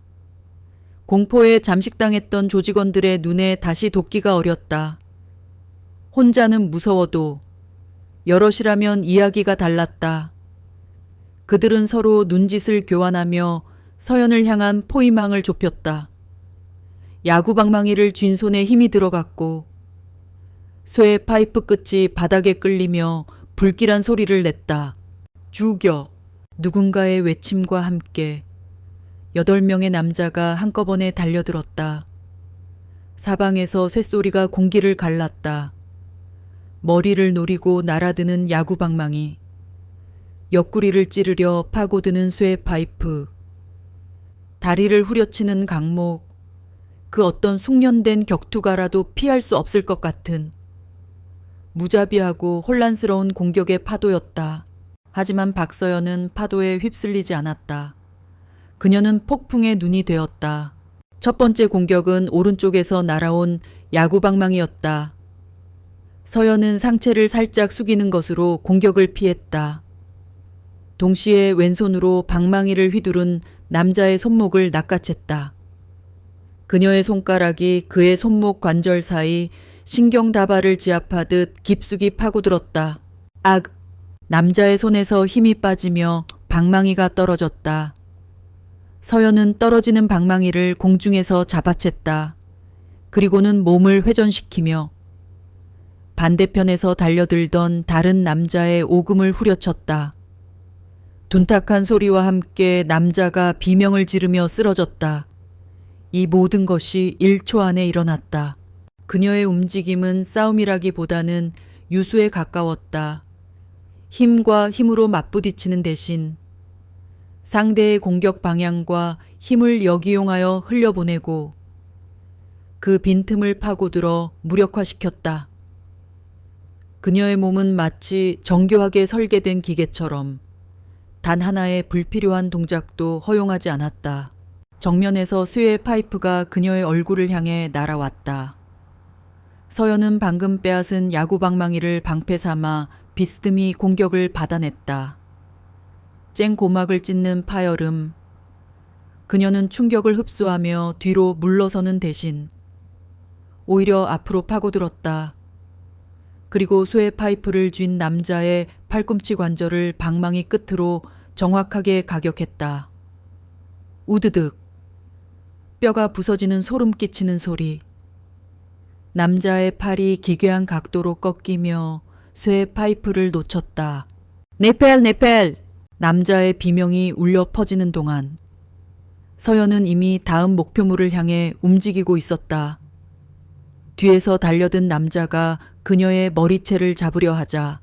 공포에 잠식당했던 조직원들의 눈에 다시 도끼가 어렸다. 혼자는 무서워도 여럿이라면 이야기가 달랐다. 그들은 서로 눈짓을 교환하며 서연을 향한 포위망을 좁혔다. 야구방망이를 쥔 손에 힘이 들어갔고 쇠 파이프 끝이 바닥에 끌리며 불길한 소리를 냈다. 죽여! 누군가의 외침과 함께 8명의 남자가 한꺼번에 달려들었다. 사방에서 쇳소리가 공기를 갈랐다. 머리를 노리고 날아드는 야구방망이, 옆구리를 찌르려 파고드는 쇠 파이프, 다리를 후려치는 강목, 그 어떤 숙련된 격투가라도 피할 수 없을 것 같은 무자비하고 혼란스러운 공격의 파도였다. 하지만 박서연은 파도에 휩쓸리지 않았다. 그녀는 폭풍의 눈이 되었다. 첫 번째 공격은 오른쪽에서 날아온 야구방망이였다. 서연은 상체를 살짝 숙이는 것으로 공격을 피했다. 동시에 왼손으로 방망이를 휘두른 남자의 손목을 낚아챘다. 그녀의 손가락이 그의 손목 관절 사이 신경다발을 지압하듯 깊숙이 파고들었다. 악! 남자의 손에서 힘이 빠지며 방망이가 떨어졌다. 서연은 떨어지는 방망이를 공중에서 잡아챘다. 그리고는 몸을 회전시키며 반대편에서 달려들던 다른 남자의 오금을 후려쳤다. 둔탁한 소리와 함께 남자가 비명을 지르며 쓰러졌다. 이 모든 것이 1초 안에 일어났다. 그녀의 움직임은 싸움이라기보다는 유수에 가까웠다. 힘과 힘으로 맞부딪히는 대신 상대의 공격 방향과 힘을 역이용하여 흘려보내고 그 빈틈을 파고들어 무력화시켰다. 그녀의 몸은 마치 정교하게 설계된 기계처럼 단 하나의 불필요한 동작도 허용하지 않았다. 정면에서 쇠의 파이프가 그녀의 얼굴을 향해 날아왔다. 서연은 방금 빼앗은 야구방망이를 방패 삼아 비스듬히 공격을 받아냈다. 쨍 고막을 찢는 파열음. 그녀는 충격을 흡수하며 뒤로 물러서는 대신 오히려 앞으로 파고들었다. 그리고 쇠 파이프를 쥔 남자의 팔꿈치 관절을 방망이 끝으로 정확하게 가격했다. 우드득. 뼈가 부서지는 소름 끼치는 소리. 남자의 팔이 기괴한 각도로 꺾이며 쇠 파이프를 놓쳤다. 네펠, 네펠! 남자의 비명이 울려 퍼지는 동안 서연은 이미 다음 목표물을 향해 움직이고 있었다. 뒤에서 달려든 남자가 그녀의 머리채를 잡으려 하자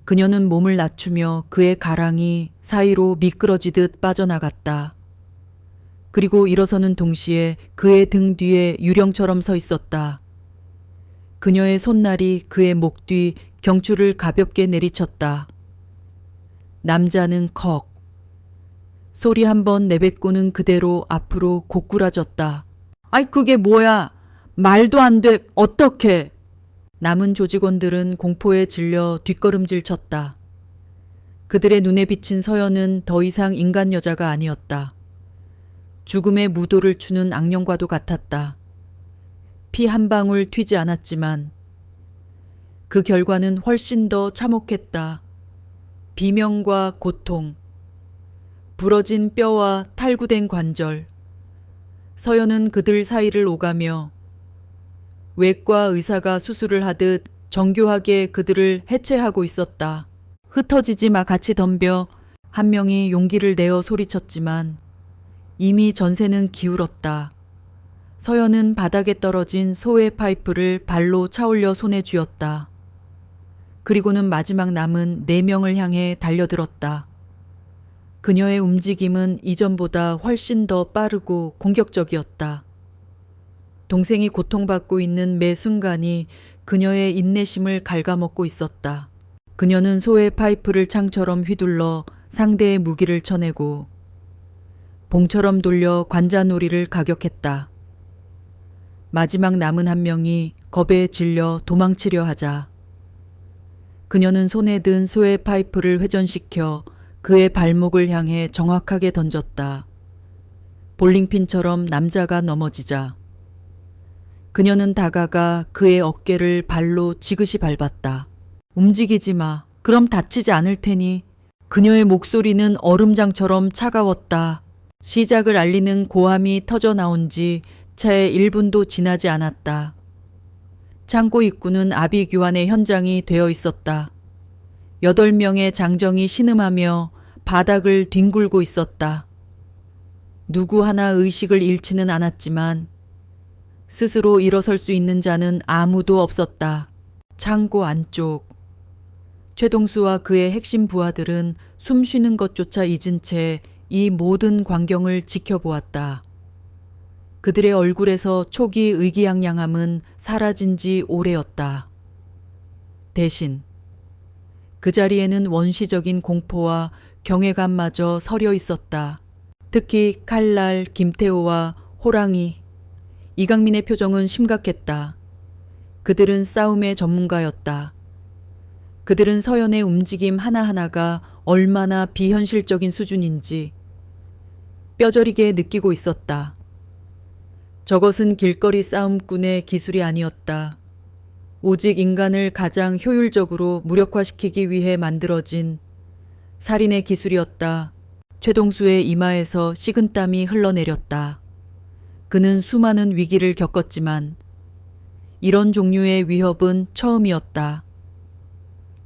그녀는 몸을 낮추며 그의 가랑이 사이로 미끄러지듯 빠져나갔다. 그리고 일어서는 동시에 그의 등 뒤에 유령처럼 서 있었다. 그녀의 손날이 그의 목 뒤 경추를 가볍게 내리쳤다. 남자는 컥. 소리 한 번 내뱉고는 그대로 앞으로 고꾸라졌다. 아이 그게 뭐야? 말도 안 돼. 어떡해? 남은 조직원들은 공포에 질려 뒷걸음질 쳤다. 그들의 눈에 비친 서연은 더 이상 인간 여자가 아니었다. 죽음의 무도를 추는 악령과도 같았다. 피 한 방울 튀지 않았지만 그 결과는 훨씬 더 참혹했다. 비명과 고통, 부러진 뼈와 탈구된 관절. 서연은 그들 사이를 오가며 외과 의사가 수술을 하듯 정교하게 그들을 해체하고 있었다. 흩어지지 마 같이 덤벼. 한 명이 용기를 내어 소리쳤지만 이미 전세는 기울었다. 서연은 바닥에 떨어진 소의 파이프를 발로 차올려 손에 쥐었다. 그리고는 마지막 남은 4명을 향해 달려들었다. 그녀의 움직임은 이전보다 훨씬 더 빠르고 공격적이었다. 동생이 고통받고 있는 매 순간이 그녀의 인내심을 갉아먹고 있었다. 그녀는 소의 파이프를 창처럼 휘둘러 상대의 무기를 쳐내고 봉처럼 돌려 관자놀이를 가격했다. 마지막 남은 한 명이 겁에 질려 도망치려 하자 그녀는 손에 든 소의 파이프를 회전시켜 그의 발목을 향해 정확하게 던졌다. 볼링핀처럼 남자가 넘어지자 그녀는 다가가 그의 어깨를 발로 지그시 밟았다. 움직이지 마. 그럼 다치지 않을 테니. 그녀의 목소리는 얼음장처럼 차가웠다. 시작을 알리는 고함이 터져 나온 지 채 1분도 지나지 않았다. 창고 입구는 아비규환의 현장이 되어 있었다. 8명의 장정이 신음하며 바닥을 뒹굴고 있었다. 누구 하나 의식을 잃지는 않았지만 스스로 일어설 수 있는 자는 아무도 없었다. 창고 안쪽. 최동수와 그의 핵심 부하들은 숨 쉬는 것조차 잊은 채 이 모든 광경을 지켜보았다. 그들의 얼굴에서 초기 의기양양함은 사라진 지 오래였다. 대신 그 자리에는 원시적인 공포와 경외감마저 서려 있었다. 특히 칼날, 김태호와 호랑이, 이강민의 표정은 심각했다. 그들은 싸움의 전문가였다. 그들은 서연의 움직임 하나하나가 얼마나 비현실적인 수준인지 뼈저리게 느끼고 있었다. 저것은 길거리 싸움꾼의 기술이 아니었다. 오직 인간을 가장 효율적으로 무력화시키기 위해 만들어진 살인의 기술이었다. 최동수의 이마에서 식은땀이 흘러내렸다. 그는 수많은 위기를 겪었지만 이런 종류의 위협은 처음이었다.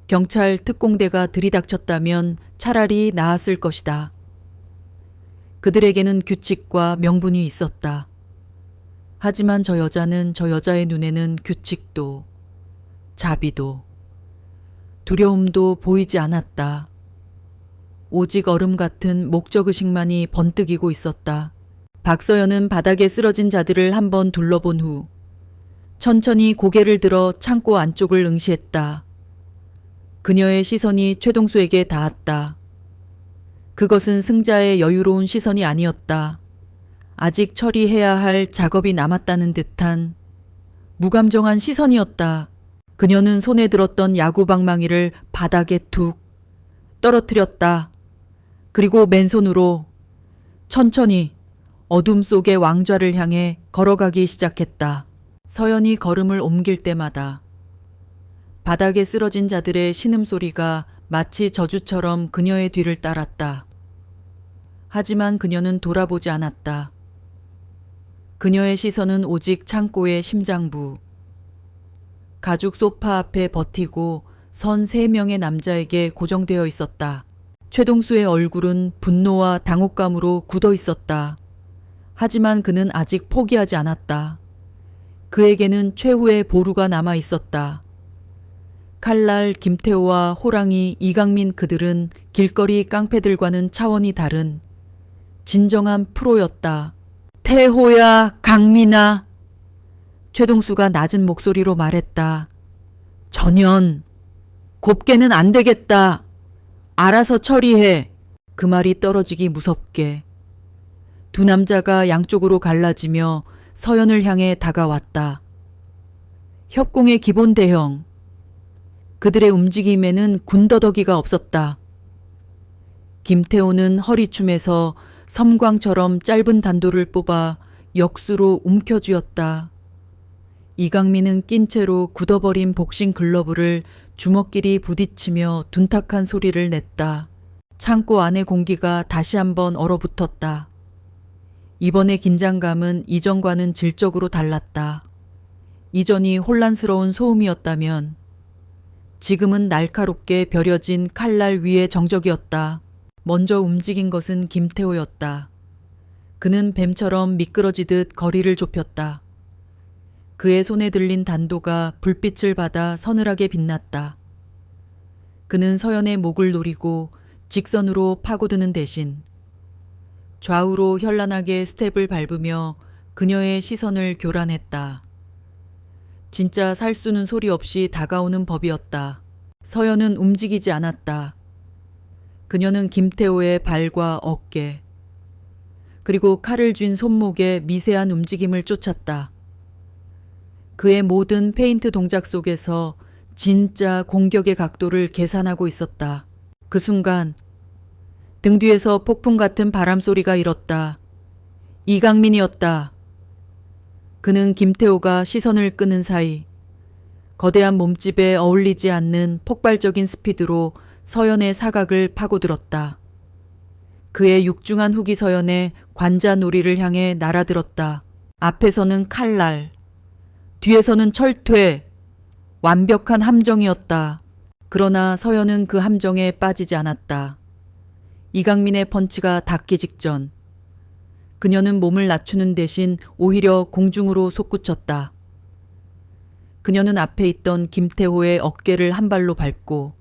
경찰 특공대가 들이닥쳤다면 차라리 나았을 것이다. 그들에게는 규칙과 명분이 있었다. 하지만 저 여자는 저 여자의 눈에는 규칙도 자비도 두려움도 보이지 않았다. 오직 얼음 같은 목적의식만이 번뜩이고 있었다. 박서연은 바닥에 쓰러진 자들을 한번 둘러본 후 천천히 고개를 들어 창고 안쪽을 응시했다. 그녀의 시선이 최동수에게 닿았다. 그것은 승자의 여유로운 시선이 아니었다. 아직 처리해야 할 작업이 남았다는 듯한 무감정한 시선이었다. 그녀는 손에 들었던 야구 방망이를 바닥에 툭 떨어뜨렸다. 그리고 맨손으로 천천히 어둠 속의 왕좌를 향해 걸어가기 시작했다. 서연이 걸음을 옮길 때마다 바닥에 쓰러진 자들의 신음소리가 마치 저주처럼 그녀의 뒤를 따랐다. 하지만 그녀는 돌아보지 않았다. 그녀의 시선은 오직 창고의 심장부. 가죽 소파 앞에 버티고 선 3명의 남자에게 고정되어 있었다. 최동수의 얼굴은 분노와 당혹감으로 굳어 있었다. 하지만 그는 아직 포기하지 않았다. 그에게는 최후의 보루가 남아 있었다. 칼날, 김태호와 호랑이, 이강민 그들은 길거리 깡패들과는 차원이 다른 진정한 프로였다. 태호야, 강민아. 최동수가 낮은 목소리로 말했다. 전현, 곱게는 안 되겠다. 알아서 처리해. 그 말이 떨어지기 무섭게. 두 남자가 양쪽으로 갈라지며 서연을 향해 다가왔다. 협공의 기본 대형. 그들의 움직임에는 군더더기가 없었다. 김태호는 허리춤에서 섬광처럼 짧은 단도를 뽑아 역수로 움켜쥐었다. 이강민은 낀 채로 굳어버린 복싱 글러브를 주먹끼리 부딪히며 둔탁한 소리를 냈다. 창고 안의 공기가 다시 한번 얼어붙었다. 이번의 긴장감은 이전과는 질적으로 달랐다. 이전이 혼란스러운 소음이었다면 지금은 날카롭게 벼려진 칼날 위의 정적이었다. 먼저 움직인 것은 김태호였다. 그는 뱀처럼 미끄러지듯 거리를 좁혔다. 그의 손에 들린 단도가 불빛을 받아 서늘하게 빛났다. 그는 서연의 목을 노리고 직선으로 파고드는 대신 좌우로 현란하게 스텝을 밟으며 그녀의 시선을 교란했다. 진짜 살수는 소리 없이 다가오는 법이었다. 서연은 움직이지 않았다. 그녀는 김태호의 발과 어깨, 그리고 칼을 쥔 손목의 미세한 움직임을 쫓았다. 그의 모든 페인트 동작 속에서 진짜 공격의 각도를 계산하고 있었다. 그 순간 등 뒤에서 폭풍 같은 바람 소리가 일었다. 이강민이었다. 그는 김태호가 시선을 끄는 사이 거대한 몸집에 어울리지 않는 폭발적인 스피드로 서연의 사각을 파고들었다. 그의 육중한 후기 서연의 관자놀이를 향해 날아들었다. 앞에서는 칼날, 뒤에서는 철퇴, 완벽한 함정이었다. 그러나 서연은 그 함정에 빠지지 않았다. 이강민의 펀치가 닿기 직전 그녀는 몸을 낮추는 대신 오히려 공중으로 솟구쳤다. 그녀는 앞에 있던 김태호의 어깨를 한 발로 밟고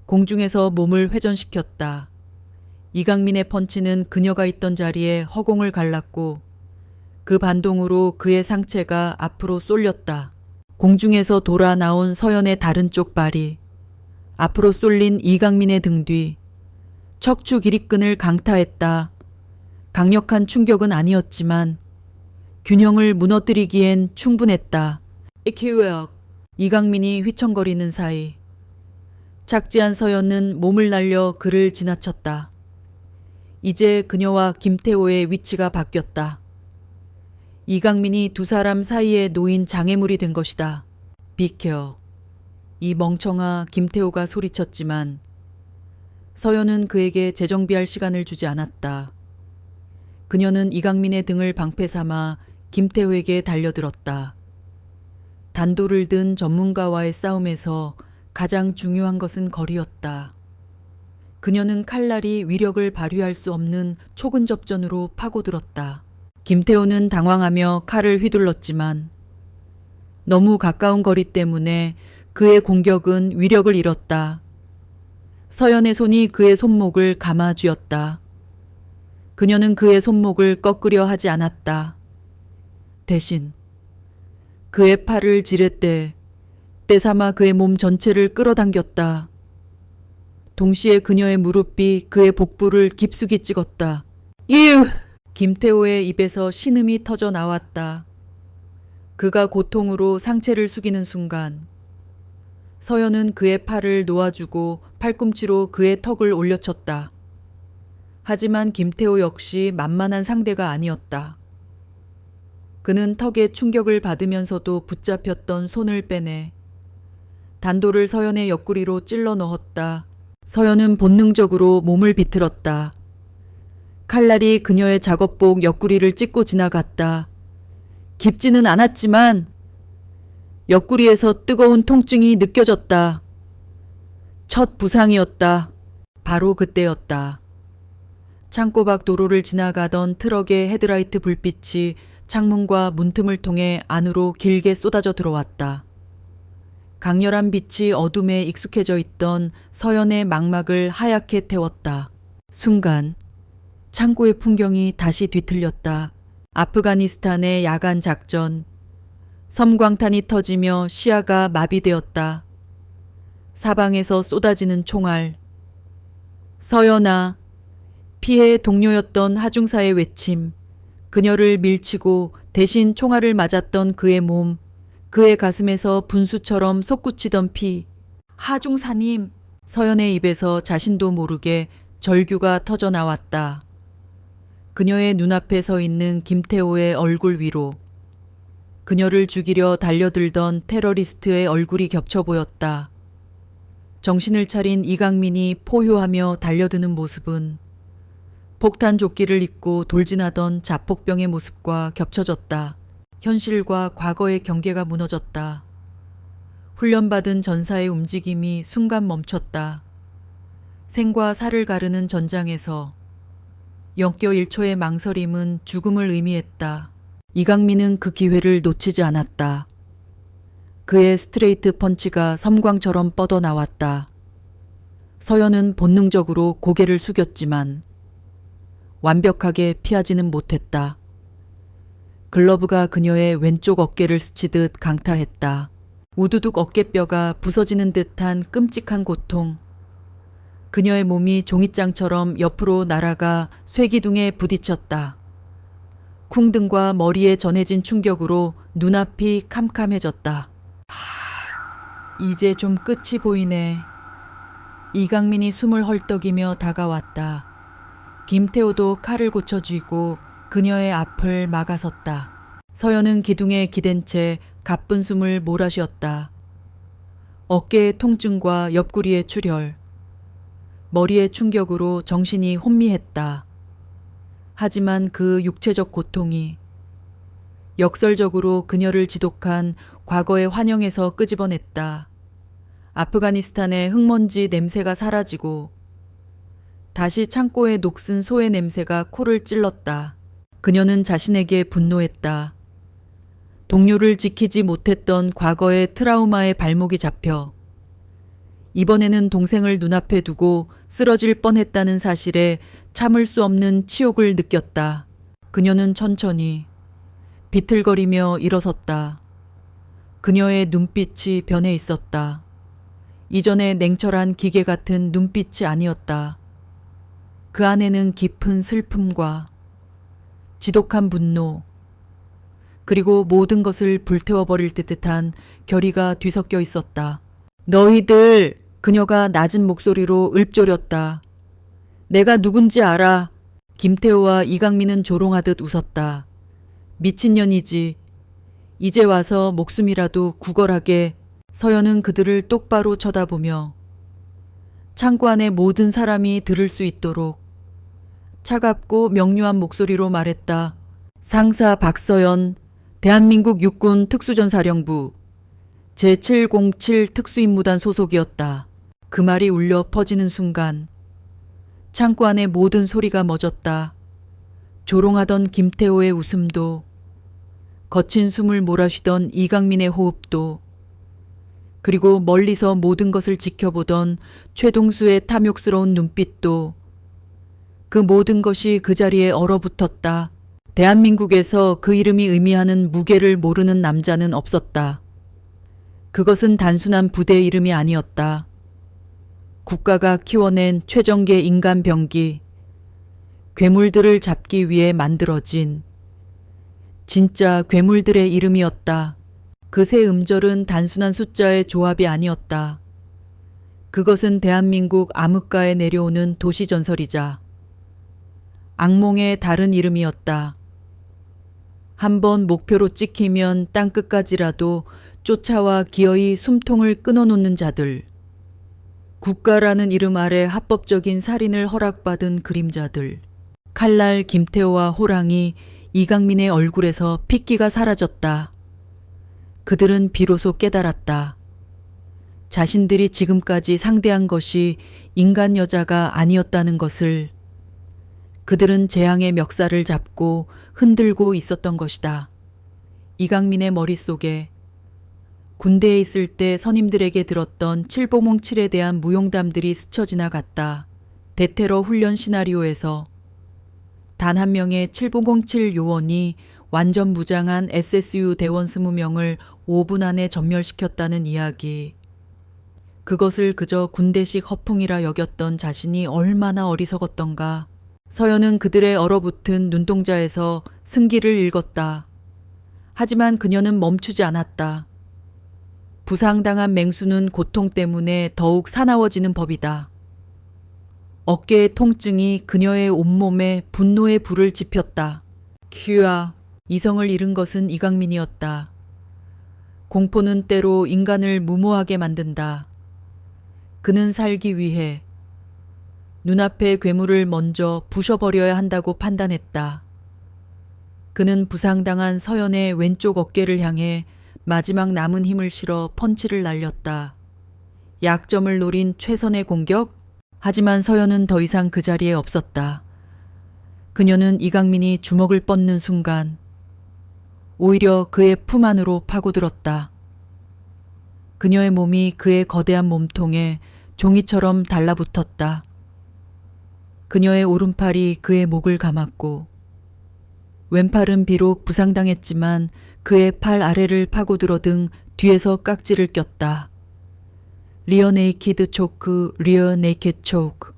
공중에서 몸을 회전시켰다. 이강민의 펀치는 그녀가 있던 자리에 허공을 갈랐고 그 반동으로 그의 상체가 앞으로 쏠렸다. 공중에서 돌아 나온 서연의 다른 쪽 발이 앞으로 쏠린 이강민의 등 뒤 척추 기립근을 강타했다. 강력한 충격은 아니었지만 균형을 무너뜨리기엔 충분했다. 이키우역. 이강민이 휘청거리는 사이 착지한 서연은 몸을 날려 그를 지나쳤다. 이제 그녀와 김태호의 위치가 바뀌었다. 이강민이 두 사람 사이에 놓인 장애물이 된 것이다. 비켜. 이 멍청아, 김태호가 소리쳤지만 서연은 그에게 재정비할 시간을 주지 않았다. 그녀는 이강민의 등을 방패 삼아 김태호에게 달려들었다. 단도를 든 전문가와의 싸움에서 가장 중요한 것은 거리였다. 그녀는 칼날이 위력을 발휘할 수 없는 초근접전으로 파고들었다. 김태호는 당황하며 칼을 휘둘렀지만 너무 가까운 거리 때문에 그의 공격은 위력을 잃었다. 서연의 손이 그의 손목을 감아 쥐었다. 그녀는 그의 손목을 꺾으려 하지 않았다. 대신 그의 팔을 지렛대 떼삼아 그의 몸 전체를 끌어당겼다. 동시에 그녀의 무릎이 그의 복부를 깊숙이 찍었다. 이유! 김태호의 입에서 신음이 터져 나왔다. 그가 고통으로 상체를 숙이는 순간 서연은 그의 팔을 놓아주고 팔꿈치로 그의 턱을 올려쳤다. 하지만 김태호 역시 만만한 상대가 아니었다. 그는 턱에 충격을 받으면서도 붙잡혔던 손을 빼내 단도를 서연의 옆구리로 찔러 넣었다. 서연은 본능적으로 몸을 비틀었다. 칼날이 그녀의 작업복 옆구리를 찢고 지나갔다. 깊지는 않았지만 옆구리에서 뜨거운 통증이 느껴졌다. 첫 부상이었다. 바로 그때였다. 창고 밖 도로를 지나가던 트럭의 헤드라이트 불빛이 창문과 문틈을 통해 안으로 길게 쏟아져 들어왔다. 강렬한 빛이 어둠에 익숙해져 있던 서연의 망막을 하얗게 태웠다. 순간 창고의 풍경이 다시 뒤틀렸다. 아프가니스탄의 야간 작전. 섬광탄이 터지며 시야가 마비되었다. 사방에서 쏟아지는 총알. 서연아. 피해의 동료였던 하중사의 외침. 그녀를 밀치고 대신 총알을 맞았던 그의 몸. 그의 가슴에서 분수처럼 솟구치던 피. 하중사님. 서연의 입에서 자신도 모르게 절규가 터져 나왔다. 그녀의 눈앞에 서 있는 김태호의 얼굴 위로. 그녀를 죽이려 달려들던 테러리스트의 얼굴이 겹쳐 보였다. 정신을 차린 이강민이 포효하며 달려드는 모습은 폭탄 조끼를 입고 돌진하던 자폭병의 모습과 겹쳐졌다. 현실과 과거의 경계가 무너졌다. 훈련받은 전사의 움직임이 순간 멈췄다. 생과 사를 가르는 전장에서 영껴 1초의 망설임은 죽음을 의미했다. 이강민은 그 기회를 놓치지 않았다. 그의 스트레이트 펀치가 섬광처럼 뻗어나왔다. 서연은 본능적으로 고개를 숙였지만 완벽하게 피하지는 못했다. 글러브가 그녀의 왼쪽 어깨를 스치듯 강타했다. 우두둑 어깨뼈가 부서지는 듯한 끔찍한 고통. 그녀의 몸이 종잇장처럼 옆으로 날아가 쇠기둥에 부딪혔다. 쿵등과 머리에 전해진 충격으로 눈앞이 캄캄해졌다. 이제 좀 끝이 보이네. 이강민이 숨을 헐떡이며 다가왔다. 김태호도 칼을 고쳐 쥐고 그녀의 앞을 막아섰다. 서연은 기둥에 기댄 채 가쁜 숨을 몰아쉬었다. 어깨의 통증과 옆구리의 출혈, 머리의 충격으로 정신이 혼미했다. 하지만 그 육체적 고통이 역설적으로 그녀를 지독한 과거의 환영에서 끄집어냈다. 아프가니스탄의 흙먼지 냄새가 사라지고 다시 창고의 녹슨 소의 냄새가 코를 찔렀다. 그녀는 자신에게 분노했다. 동료를 지키지 못했던 과거의 트라우마에 발목이 잡혀 이번에는 동생을 눈앞에 두고 쓰러질 뻔했다는 사실에 참을 수 없는 치욕을 느꼈다. 그녀는 천천히 비틀거리며 일어섰다. 그녀의 눈빛이 변해 있었다. 이전의 냉철한 기계 같은 눈빛이 아니었다. 그 안에는 깊은 슬픔과 지독한 분노, 그리고 모든 것을 불태워버릴 듯한 결의가 뒤섞여 있었다. 너희들! 그녀가 낮은 목소리로 읊조렸다. 내가 누군지 알아. 김태호와 이강민은 조롱하듯 웃었다. 미친년이지. 이제 와서 목숨이라도 구걸하게. 서연은 그들을 똑바로 쳐다보며 창고 안의 모든 사람이 들을 수 있도록 차갑고 명료한 목소리로 말했다. 상사 박서연, 대한민국 육군 특수전사령부 제707 특수임무단 소속이었다. 그 말이 울려 퍼지는 순간 창고 안의 모든 소리가 멎었다. 조롱하던 김태호의 웃음도, 거친 숨을 몰아쉬던 이강민의 호흡도, 그리고 멀리서 모든 것을 지켜보던 최동수의 탐욕스러운 눈빛도, 그 모든 것이 그 자리에 얼어붙었다. 대한민국에서 그 이름이 의미하는 무게를 모르는 남자는 없었다. 그것은 단순한 부대 이름이 아니었다. 국가가 키워낸 최정계 인간 병기, 괴물들을 잡기 위해 만들어진 진짜 괴물들의 이름이었다. 그 세 음절은 단순한 숫자의 조합이 아니었다. 그것은 대한민국 암흑가에 내려오는 도시전설이자 악몽의 다른 이름이었다. 한번 목표로 찍히면 땅끝까지라도 쫓아와 기어이 숨통을 끊어놓는 자들. 국가라는 이름 아래 합법적인 살인을 허락받은 그림자들. 칼날 김태호와 호랑이 이강민의 얼굴에서 핏기가 사라졌다. 그들은 비로소 깨달았다. 자신들이 지금까지 상대한 것이 인간 여자가 아니었다는 것을 그들은 재앙의 멱살을 잡고 흔들고 있었던 것이다. 이강민의 머릿속에 군대에 있을 때 선임들에게 들었던 칠보몽칠에 대한 무용담들이 스쳐 지나갔다. 대테러 훈련 시나리오에서 단 한 명의 7007 요원이 완전 무장한 SSU 대원 20명을 5분 안에 전멸시켰다는 이야기. 그것을 그저 군대식 허풍이라 여겼던 자신이 얼마나 어리석었던가. 서연은 그들의 얼어붙은 눈동자에서 승기를 읽었다. 하지만 그녀는 멈추지 않았다. 부상당한 맹수는 고통 때문에 더욱 사나워지는 법이다. 어깨의 통증이 그녀의 온몸에 분노의 불을 지폈다. 큐아, 이성을 잃은 것은 이강민이었다. 공포는 때로 인간을 무모하게 만든다. 그는 살기 위해 눈앞의 괴물을 먼저 부셔버려야 한다고 판단했다. 그는 부상당한 서연의 왼쪽 어깨를 향해 마지막 남은 힘을 실어 펀치를 날렸다. 약점을 노린 최선의 공격? 하지만 서연은 더 이상 그 자리에 없었다. 그녀는 이강민이 주먹을 뻗는 순간 오히려 그의 품 안으로 파고들었다. 그녀의 몸이 그의 거대한 몸통에 종이처럼 달라붙었다. 그녀의 오른팔이 그의 목을 감았고 왼팔은 비록 부상당했지만 그의 팔 아래를 파고들어 등 뒤에서 깍지를 꼈다. 리어 네이키드 초크, 리어 네이키드 초크.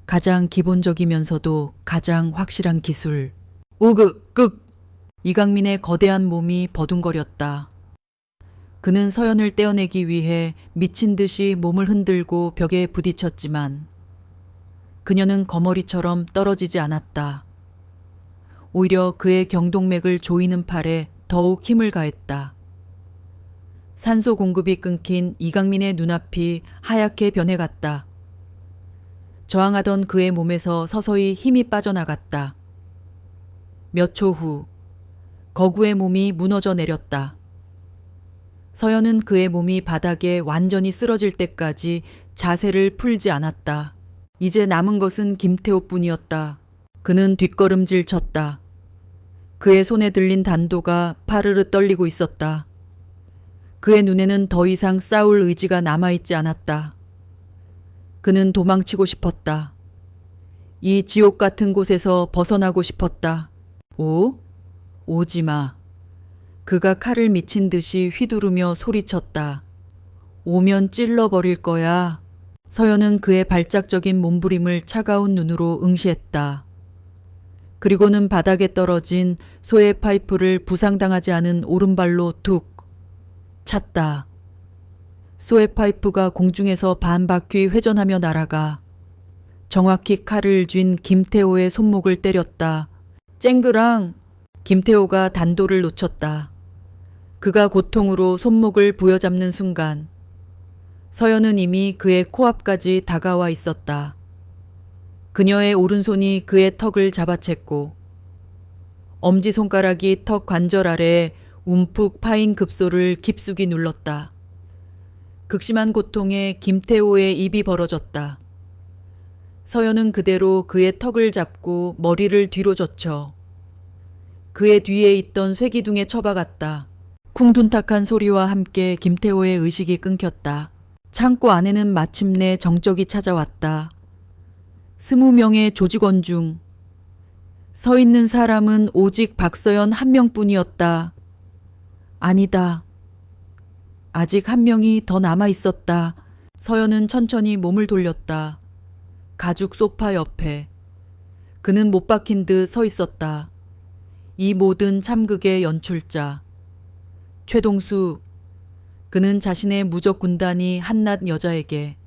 가장 기본적이면서도 가장 확실한 기술. 우그, 극! 이강민의 거대한 몸이 버둥거렸다. 그는 서연을 떼어내기 위해 미친 듯이 몸을 흔들고 벽에 부딪혔지만 그녀는 거머리처럼 떨어지지 않았다. 오히려 그의 경동맥을 조이는 팔에 더욱 힘을 가했다. 산소 공급이 끊긴 이강민의 눈앞이 하얗게 변해갔다. 저항하던 그의 몸에서 서서히 힘이 빠져나갔다. 몇 초 후 거구의 몸이 무너져 내렸다. 서연은 그의 몸이 바닥에 완전히 쓰러질 때까지 자세를 풀지 않았다. 이제 남은 것은 김태호뿐이었다. 그는 뒷걸음질 쳤다. 그의 손에 들린 단도가 파르르 떨리고 있었다. 그의 눈에는 더 이상 싸울 의지가 남아있지 않았다. 그는 도망치고 싶었다. 이 지옥 같은 곳에서 벗어나고 싶었다. 오지마. 그가 칼을 미친 듯이 휘두르며 소리쳤다. 오면 찔러버릴 거야. 서연은 그의 발작적인 몸부림을 차가운 눈으로 응시했다. 그리고는 바닥에 떨어진 소의 파이프를 부상당하지 않은 오른발로 툭 찼다. 소의 파이프가 공중에서 반 바퀴 회전하며 날아가 정확히 칼을 쥔 김태호의 손목을 때렸다. 쨍그랑! 김태호가 단도를 놓쳤다. 그가 고통으로 손목을 부여잡는 순간 서연은 이미 그의 코앞까지 다가와 있었다. 그녀의 오른손이 그의 턱을 잡아챘고 엄지손가락이 턱 관절 아래에 움푹 파인 급소를 깊숙이 눌렀다. 극심한 고통에 김태호의 입이 벌어졌다. 서연은 그대로 그의 턱을 잡고 머리를 뒤로 젖혀 그의 뒤에 있던 쇠기둥에 처박았다. 쿵둔탁한 소리와 함께 김태호의 의식이 끊겼다. 창고 안에는 마침내 정적이 찾아왔다. 20명의 조직원 중 서 있는 사람은 오직 박서연 한 명뿐이었다. 아니다. 아직 한 명이 더 남아 있었다. 서연은 천천히 몸을 돌렸다. 가죽 소파 옆에. 그는 못 박힌 듯 서 있었다. 이 모든 참극의 연출자. 최동수. 그는 자신의 무적 군단이 한낱 여자에게,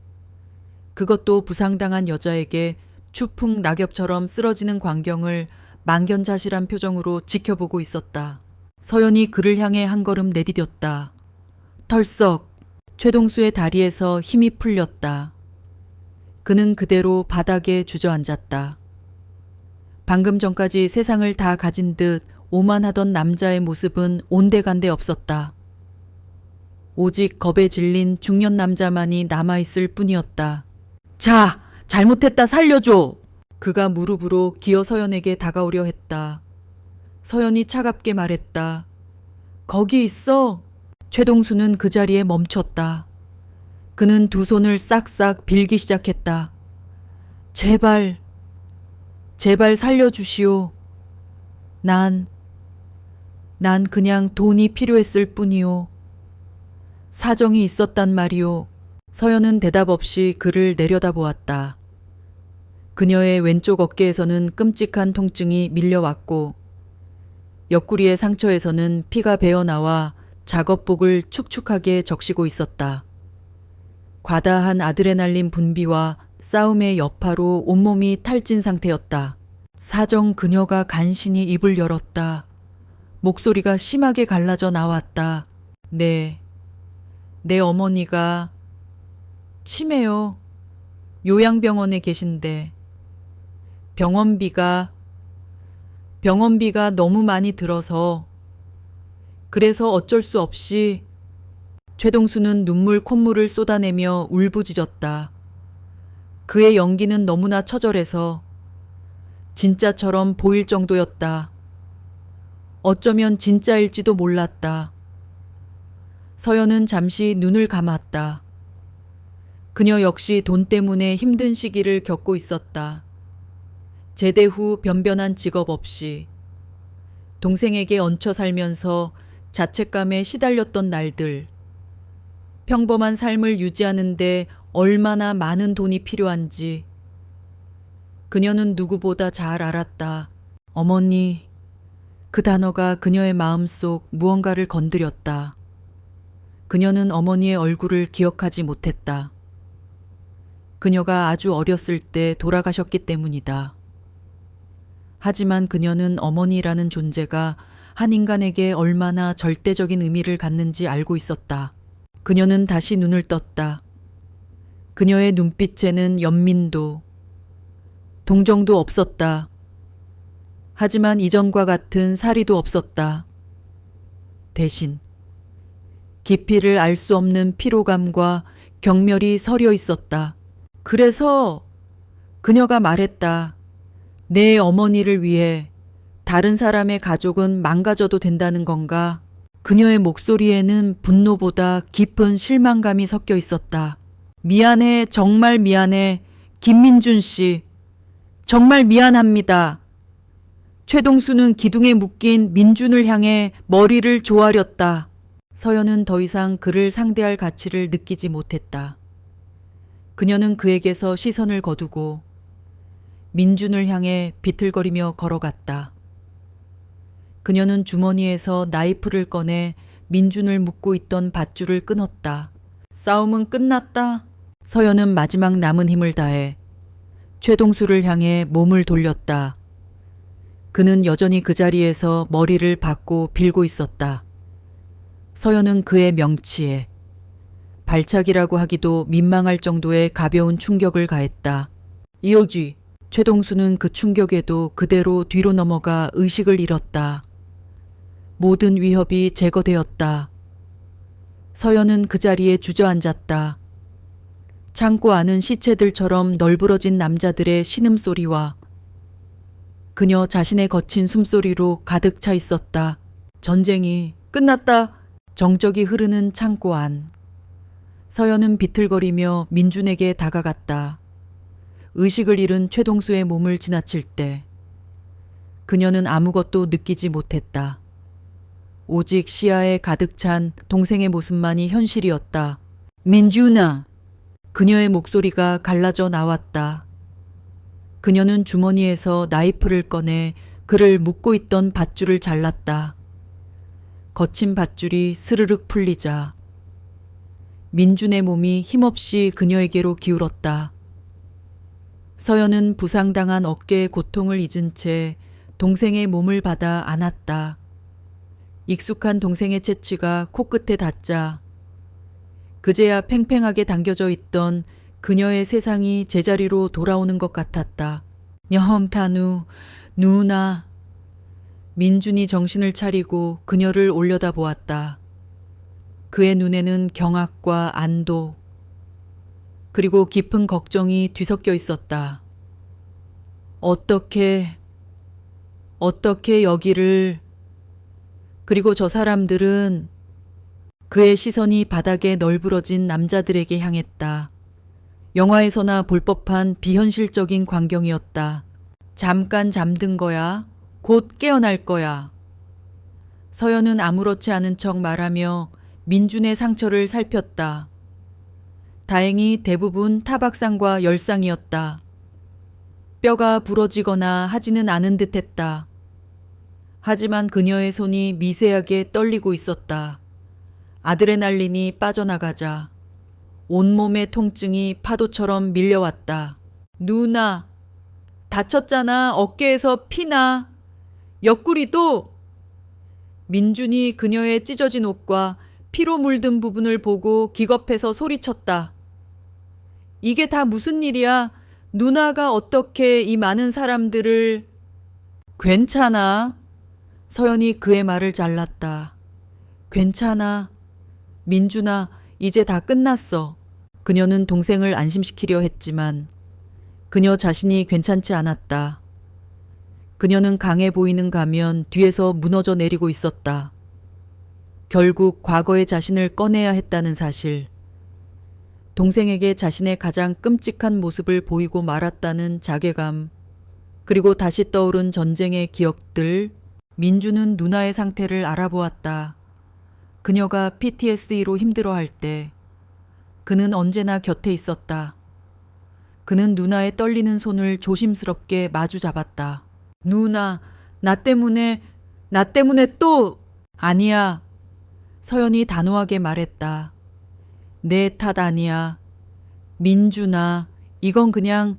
그것도 부상당한 여자에게 추풍 낙엽처럼 쓰러지는 광경을 망견자실한 표정으로 지켜보고 있었다. 서연이 그를 향해 한 걸음 내디뎠다. 털썩. 최동수의 다리에서 힘이 풀렸다. 그는 그대로 바닥에 주저앉았다. 방금 전까지 세상을 다 가진 듯 오만하던 남자의 모습은 온데간데 없었다. 오직 겁에 질린 중년 남자만이 남아있을 뿐이었다. 자, 잘못했다 살려줘! 그가 무릎으로 기어 서연에게 다가오려 했다. 서연이 차갑게 말했다. 거기 있어! 최동수는 그 자리에 멈췄다. 그는 두 손을 싹싹 빌기 시작했다. 제발, 제발 살려주시오. 난 그냥 돈이 필요했을 뿐이오. 사정이 있었단 말이오. 서연은 대답 없이 그를 내려다보았다. 그녀의 왼쪽 어깨에서는 끔찍한 통증이 밀려왔고 옆구리의 상처에서는 피가 배어나와 작업복을 축축하게 적시고 있었다. 과다한 아드레날린 분비와 싸움의 여파로 온몸이 탈진 상태였다. 사정 그녀가 간신히 입을 열었다. 목소리가 심하게 갈라져 나왔다. 네, 내 어머니가 치매요. 요양병원에 계신데 병원비가 너무 많이 들어서 그래서 어쩔 수 없이. 최동수는 눈물 콧물을 쏟아내며 울부짖었다. 그의 연기는 너무나 처절해서 진짜처럼 보일 정도였다. 어쩌면 진짜일지도 몰랐다. 서연은 잠시 눈을 감았다. 그녀 역시 돈 때문에 힘든 시기를 겪고 있었다. 제대 후 변변한 직업 없이 동생에게 얹혀 살면서 자책감에 시달렸던 날들. 평범한 삶을 유지하는데 얼마나 많은 돈이 필요한지 그녀는 누구보다 잘 알았다. 어머니, 그 단어가 그녀의 마음속 무언가를 건드렸다. 그녀는 어머니의 얼굴을 기억하지 못했다. 그녀가 아주 어렸을 때 돌아가셨기 때문이다. 하지만 그녀는 어머니라는 존재가 한 인간에게 얼마나 절대적인 의미를 갖는지 알고 있었다. 그녀는 다시 눈을 떴다. 그녀의 눈빛에는 연민도, 동정도 없었다. 하지만 이전과 같은 사리도 없었다. 대신 깊이를 알 수 없는 피로감과 경멸이 서려 있었다. 그래서 그녀가 말했다. 내 어머니를 위해 다른 사람의 가족은 망가져도 된다는 건가? 그녀의 목소리에는 분노보다 깊은 실망감이 섞여 있었다. 미안해, 정말 미안해. 김민준 씨. 정말 미안합니다. 최동수는 기둥에 묶인 민준을 향해 머리를 조아렸다. 서연은 더 이상 그를 상대할 가치를 느끼지 못했다. 그녀는 그에게서 시선을 거두고 민준을 향해 비틀거리며 걸어갔다. 그녀는 주머니에서 나이프를 꺼내 민준을 묶고 있던 밧줄을 끊었다. 싸움은 끝났다. 서연은 마지막 남은 힘을 다해 최동수를 향해 몸을 돌렸다. 그는 여전히 그 자리에서 머리를 받고 빌고 있었다. 서연은 그의 명치에 발차기라고 하기도 민망할 정도의 가벼운 충격을 가했다. 이호지. 최동수는 그 충격에도 그대로 뒤로 넘어가 의식을 잃었다. 모든 위협이 제거되었다. 서연은 그 자리에 주저앉았다. 창고 안은 시체들처럼 널브러진 남자들의 신음소리와 그녀 자신의 거친 숨소리로 가득 차 있었다. 전쟁이 끝났다. 정적이 흐르는 창고 안. 서연은 비틀거리며 민준에게 다가갔다. 의식을 잃은 최동수의 몸을 지나칠 때 그녀는 아무것도 느끼지 못했다. 오직 시야에 가득 찬 동생의 모습만이 현실이었다. 민준아! 그녀의 목소리가 갈라져 나왔다. 그녀는 주머니에서 나이프를 꺼내 그를 묶고 있던 밧줄을 잘랐다. 거친 밧줄이 스르륵 풀리자 민준의 몸이 힘없이 그녀에게로 기울었다. 서연은 부상당한 어깨의 고통을 잊은 채 동생의 몸을 받아 안았다. 익숙한 동생의 채취가 코끝에 닿자 그제야 팽팽하게 당겨져 있던 그녀의 세상이 제자리로 돌아오는 것 같았다. 염탄우, 누나. 민준이 정신을 차리고 그녀를 올려다보았다. 그의 눈에는 경악과 안도, 그리고 깊은 걱정이 뒤섞여 있었다. 어떻게 여기를, 그리고 저 사람들은 그의 시선이 바닥에 널브러진 남자들에게 향했다. 영화에서나 볼 법한 비현실적인 광경이었다. 잠깐 잠든 거야. 곧 깨어날 거야. 서연은 아무렇지 않은 척 말하며 민준의 상처를 살폈다. 다행히 대부분 타박상과 열상이었다. 뼈가 부러지거나 하지는 않은 듯했다. 하지만 그녀의 손이 미세하게 떨리고 있었다. 아드레날린이 빠져나가자 온몸의 통증이 파도처럼 밀려왔다. 누나, 다쳤잖아. 어깨에서 피나. 옆구리도. 민준이 그녀의 찢어진 옷과 피로 물든 부분을 보고 기겁해서 소리쳤다. 이게 다 무슨 일이야? 누나가 어떻게 이 많은 사람들을... 괜찮아. 서연이 그의 말을 잘랐다. 괜찮아. 민준아, 이제 다 끝났어. 그녀는 동생을 안심시키려 했지만 그녀 자신이 괜찮지 않았다. 그녀는 강해 보이는 가면 뒤에서 무너져 내리고 있었다. 결국 과거의 자신을 꺼내야 했다는 사실. 동생에게 자신의 가장 끔찍한 모습을 보이고 말았다는 자괴감. 그리고 다시 떠오른 전쟁의 기억들. 민주는 누나의 상태를 알아보았다. 그녀가 PTSD로 힘들어할 때 그는 언제나 곁에 있었다. 그는 누나의 떨리는 손을 조심스럽게 마주 잡았다. 누나, 나 때문에 또... 아니야. 서연이 단호하게 말했다. 내 탓 아니야. 민준아, 이건 그냥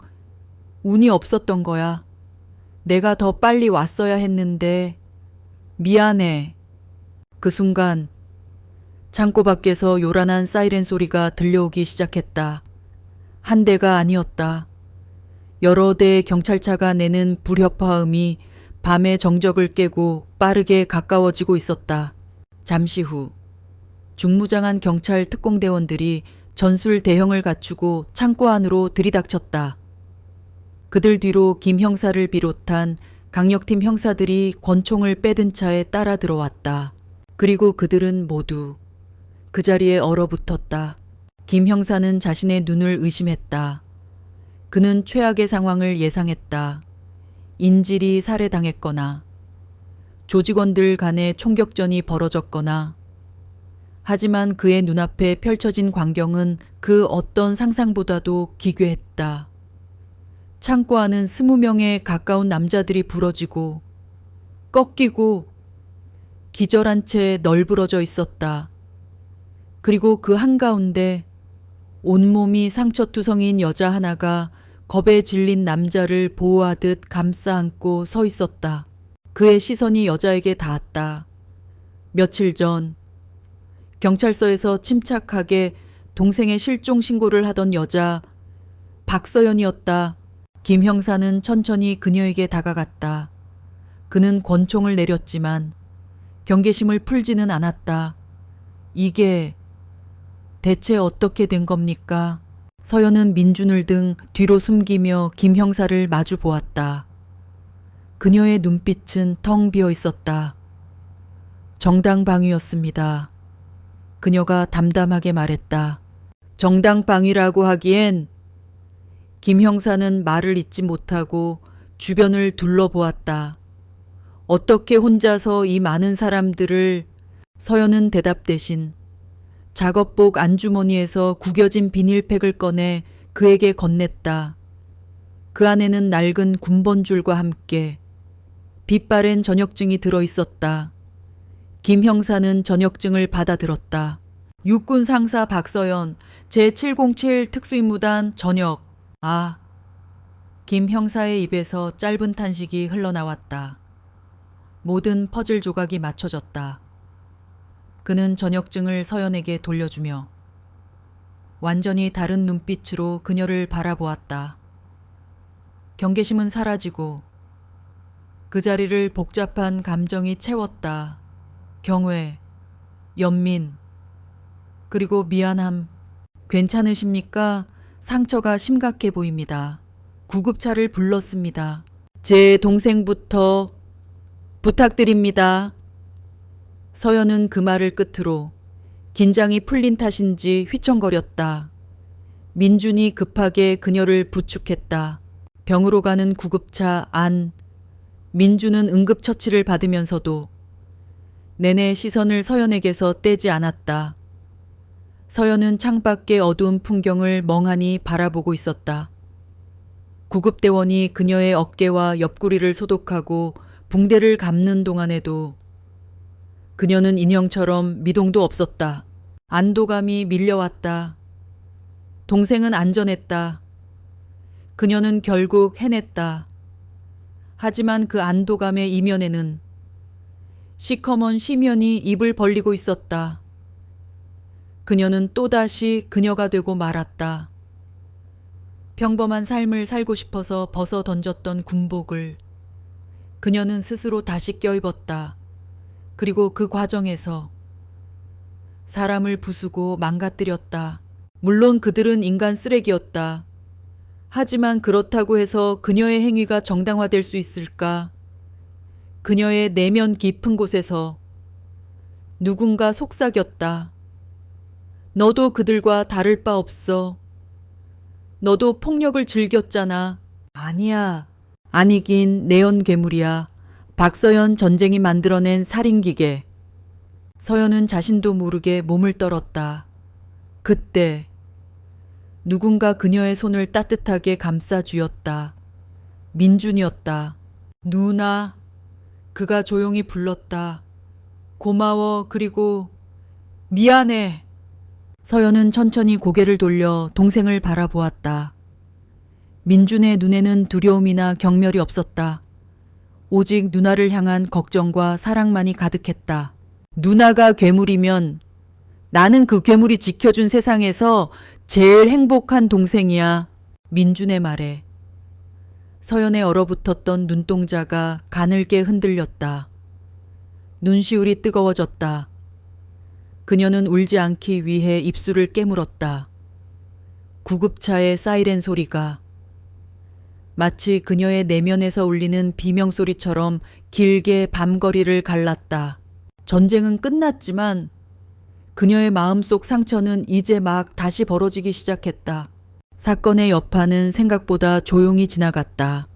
운이 없었던 거야. 내가 더 빨리 왔어야 했는데 미안해. 그 순간 창고 밖에서 요란한 사이렌 소리가 들려오기 시작했다. 한 대가 아니었다. 여러 대의 경찰차가 내는 불협화음이 밤의 정적을 깨고 빠르게 가까워지고 있었다. 잠시 후 중무장한 경찰 특공대원들이 전술 대형을 갖추고 창고 안으로 들이닥쳤다. 그들 뒤로 김 형사를 비롯한 강력팀 형사들이 권총을 빼든 차에 따라 들어왔다. 그리고 그들은 모두 그 자리에 얼어붙었다. 김 형사는 자신의 눈을 의심했다. 그는 최악의 상황을 예상했다. 인질이 살해당했거나 조직원들 간의 총격전이 벌어졌거나. 하지만 그의 눈앞에 펼쳐진 광경은 그 어떤 상상보다도 기괴했다. 창고 안은 20명에 가까운 남자들이 부러지고 꺾이고 기절한 채 널브러져 있었다. 그리고 그 한가운데 온몸이 상처투성인 여자 하나가 겁에 질린 남자를 보호하듯 감싸 안고 서 있었다. 그의 시선이 여자에게 닿았다. 며칠 전 경찰서에서 침착하게 동생의 실종 신고를 하던 여자 박서연이었다. 김 형사는 천천히 그녀에게 다가갔다. 그는 권총을 내렸지만 경계심을 풀지는 않았다. 이게 대체 어떻게 된 겁니까? 서연은 민준을 등 뒤로 숨기며 김 형사를 마주 보았다. 그녀의 눈빛은 텅 비어 있었다. 정당방위였습니다. 그녀가 담담하게 말했다. 정당방위라고 하기엔. 김 형사는 말을 잇지 못하고 주변을 둘러보았다. 어떻게 혼자서 이 많은 사람들을... 서연은 대답 대신 작업복 안주머니에서 구겨진 비닐팩을 꺼내 그에게 건넸다. 그 안에는 낡은 군번줄과 함께 빛바랜 전역증이 들어있었다. 김 형사는 전역증을 받아들었다. 육군 상사 박서연 제707 특수임무단 전역. 아. 김 형사의 입에서 짧은 탄식이 흘러나왔다. 모든 퍼즐 조각이 맞춰졌다. 그는 전역증을 서연에게 돌려주며 완전히 다른 눈빛으로 그녀를 바라보았다. 경계심은 사라지고 그 자리를 복잡한 감정이 채웠다. 경외, 연민, 그리고 미안함. 괜찮으십니까? 상처가 심각해 보입니다. 구급차를 불렀습니다. 제 동생부터 부탁드립니다. 서연은 그 말을 끝으로 긴장이 풀린 탓인지 휘청거렸다. 민준이 급하게 그녀를 부축했다. 병으로 가는 구급차 안. 민준은 응급처치를 받으면서도 내내 시선을 서연에게서 떼지 않았다. 서연은 창밖의 어두운 풍경을 멍하니 바라보고 있었다. 구급대원이 그녀의 어깨와 옆구리를 소독하고 붕대를 감는 동안에도 그녀는 인형처럼 미동도 없었다. 안도감이 밀려왔다. 동생은 안전했다. 그녀는 결국 해냈다. 하지만 그 안도감의 이면에는 시커먼 시면이 입을 벌리고 있었다. 그녀는 또다시 그녀가 되고 말았다. 평범한 삶을 살고 싶어서 벗어 던졌던 군복을 그녀는 스스로 다시 껴입었다. 그리고 그 과정에서 사람을 부수고 망가뜨렸다. 물론 그들은 인간 쓰레기였다. 하지만 그렇다고 해서 그녀의 행위가 정당화될 수 있을까? 그녀의 내면 깊은 곳에서 누군가 속삭였다. 너도 그들과 다를 바 없어. 너도 폭력을 즐겼잖아. 아니야. 아니긴 내연 괴물이야. 박서연 전쟁이 만들어낸 살인기계. 서연은 자신도 모르게 몸을 떨었다. 그때 누군가 그녀의 손을 따뜻하게 감싸 쥐었다. 민준이었다. 누나. 그가 조용히 불렀다. 고마워. 그리고 미안해. 서연은 천천히 고개를 돌려 동생을 바라보았다. 민준의 눈에는 두려움이나 경멸이 없었다. 오직 누나를 향한 걱정과 사랑만이 가득했다. 누나가 괴물이면 나는 그 괴물이 지켜준 세상에서 제일 행복한 동생이야. 민준의 말에 서연의 얼어붙었던 눈동자가 가늘게 흔들렸다. 눈시울이 뜨거워졌다. 그녀는 울지 않기 위해 입술을 깨물었다. 구급차의 사이렌 소리가 마치 그녀의 내면에서 울리는 비명소리처럼 길게 밤거리를 갈랐다. 전쟁은 끝났지만 그녀의 마음속 상처는 이제 막 다시 벌어지기 시작했다. 사건의 여파는 생각보다 조용히 지나갔다.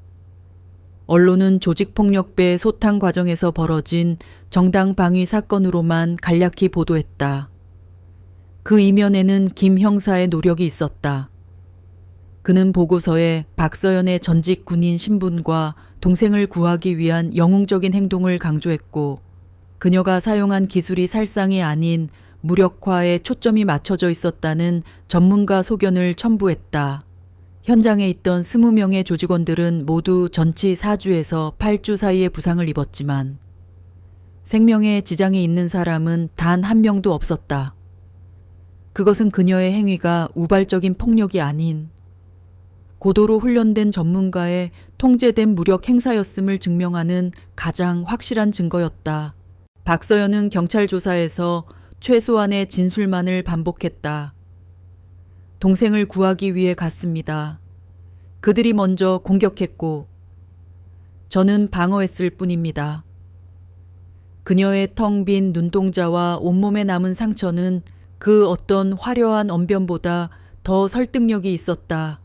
언론은 조직폭력배 소탕 과정에서 벌어진 정당 방위 사건으로만 간략히 보도했다. 그 이면에는 김 형사의 노력이 있었다. 그는 보고서에 박서연의 전직 군인 신분과 동생을 구하기 위한 영웅적인 행동을 강조했고, 그녀가 사용한 기술이 살상이 아닌 무력화에 초점이 맞춰져 있었다는 전문가 소견을 첨부했다. 현장에 있던 20명의 조직원들은 모두 전치 4주에서 8주 사이의 부상을 입었지만 생명에 지장이 있는 사람은 단 한 명도 없었다. 그것은 그녀의 행위가 우발적인 폭력이 아닌 고도로 훈련된 전문가의 통제된 무력 행사였음을 증명하는 가장 확실한 증거였다. 박서연은 경찰 조사에서 최소한의 진술만을 반복했다. 동생을 구하기 위해 갔습니다. 그들이 먼저 공격했고 저는 방어했을 뿐입니다. 그녀의 텅 빈 눈동자와 온몸에 남은 상처는 그 어떤 화려한 언변보다 더 설득력이 있었다.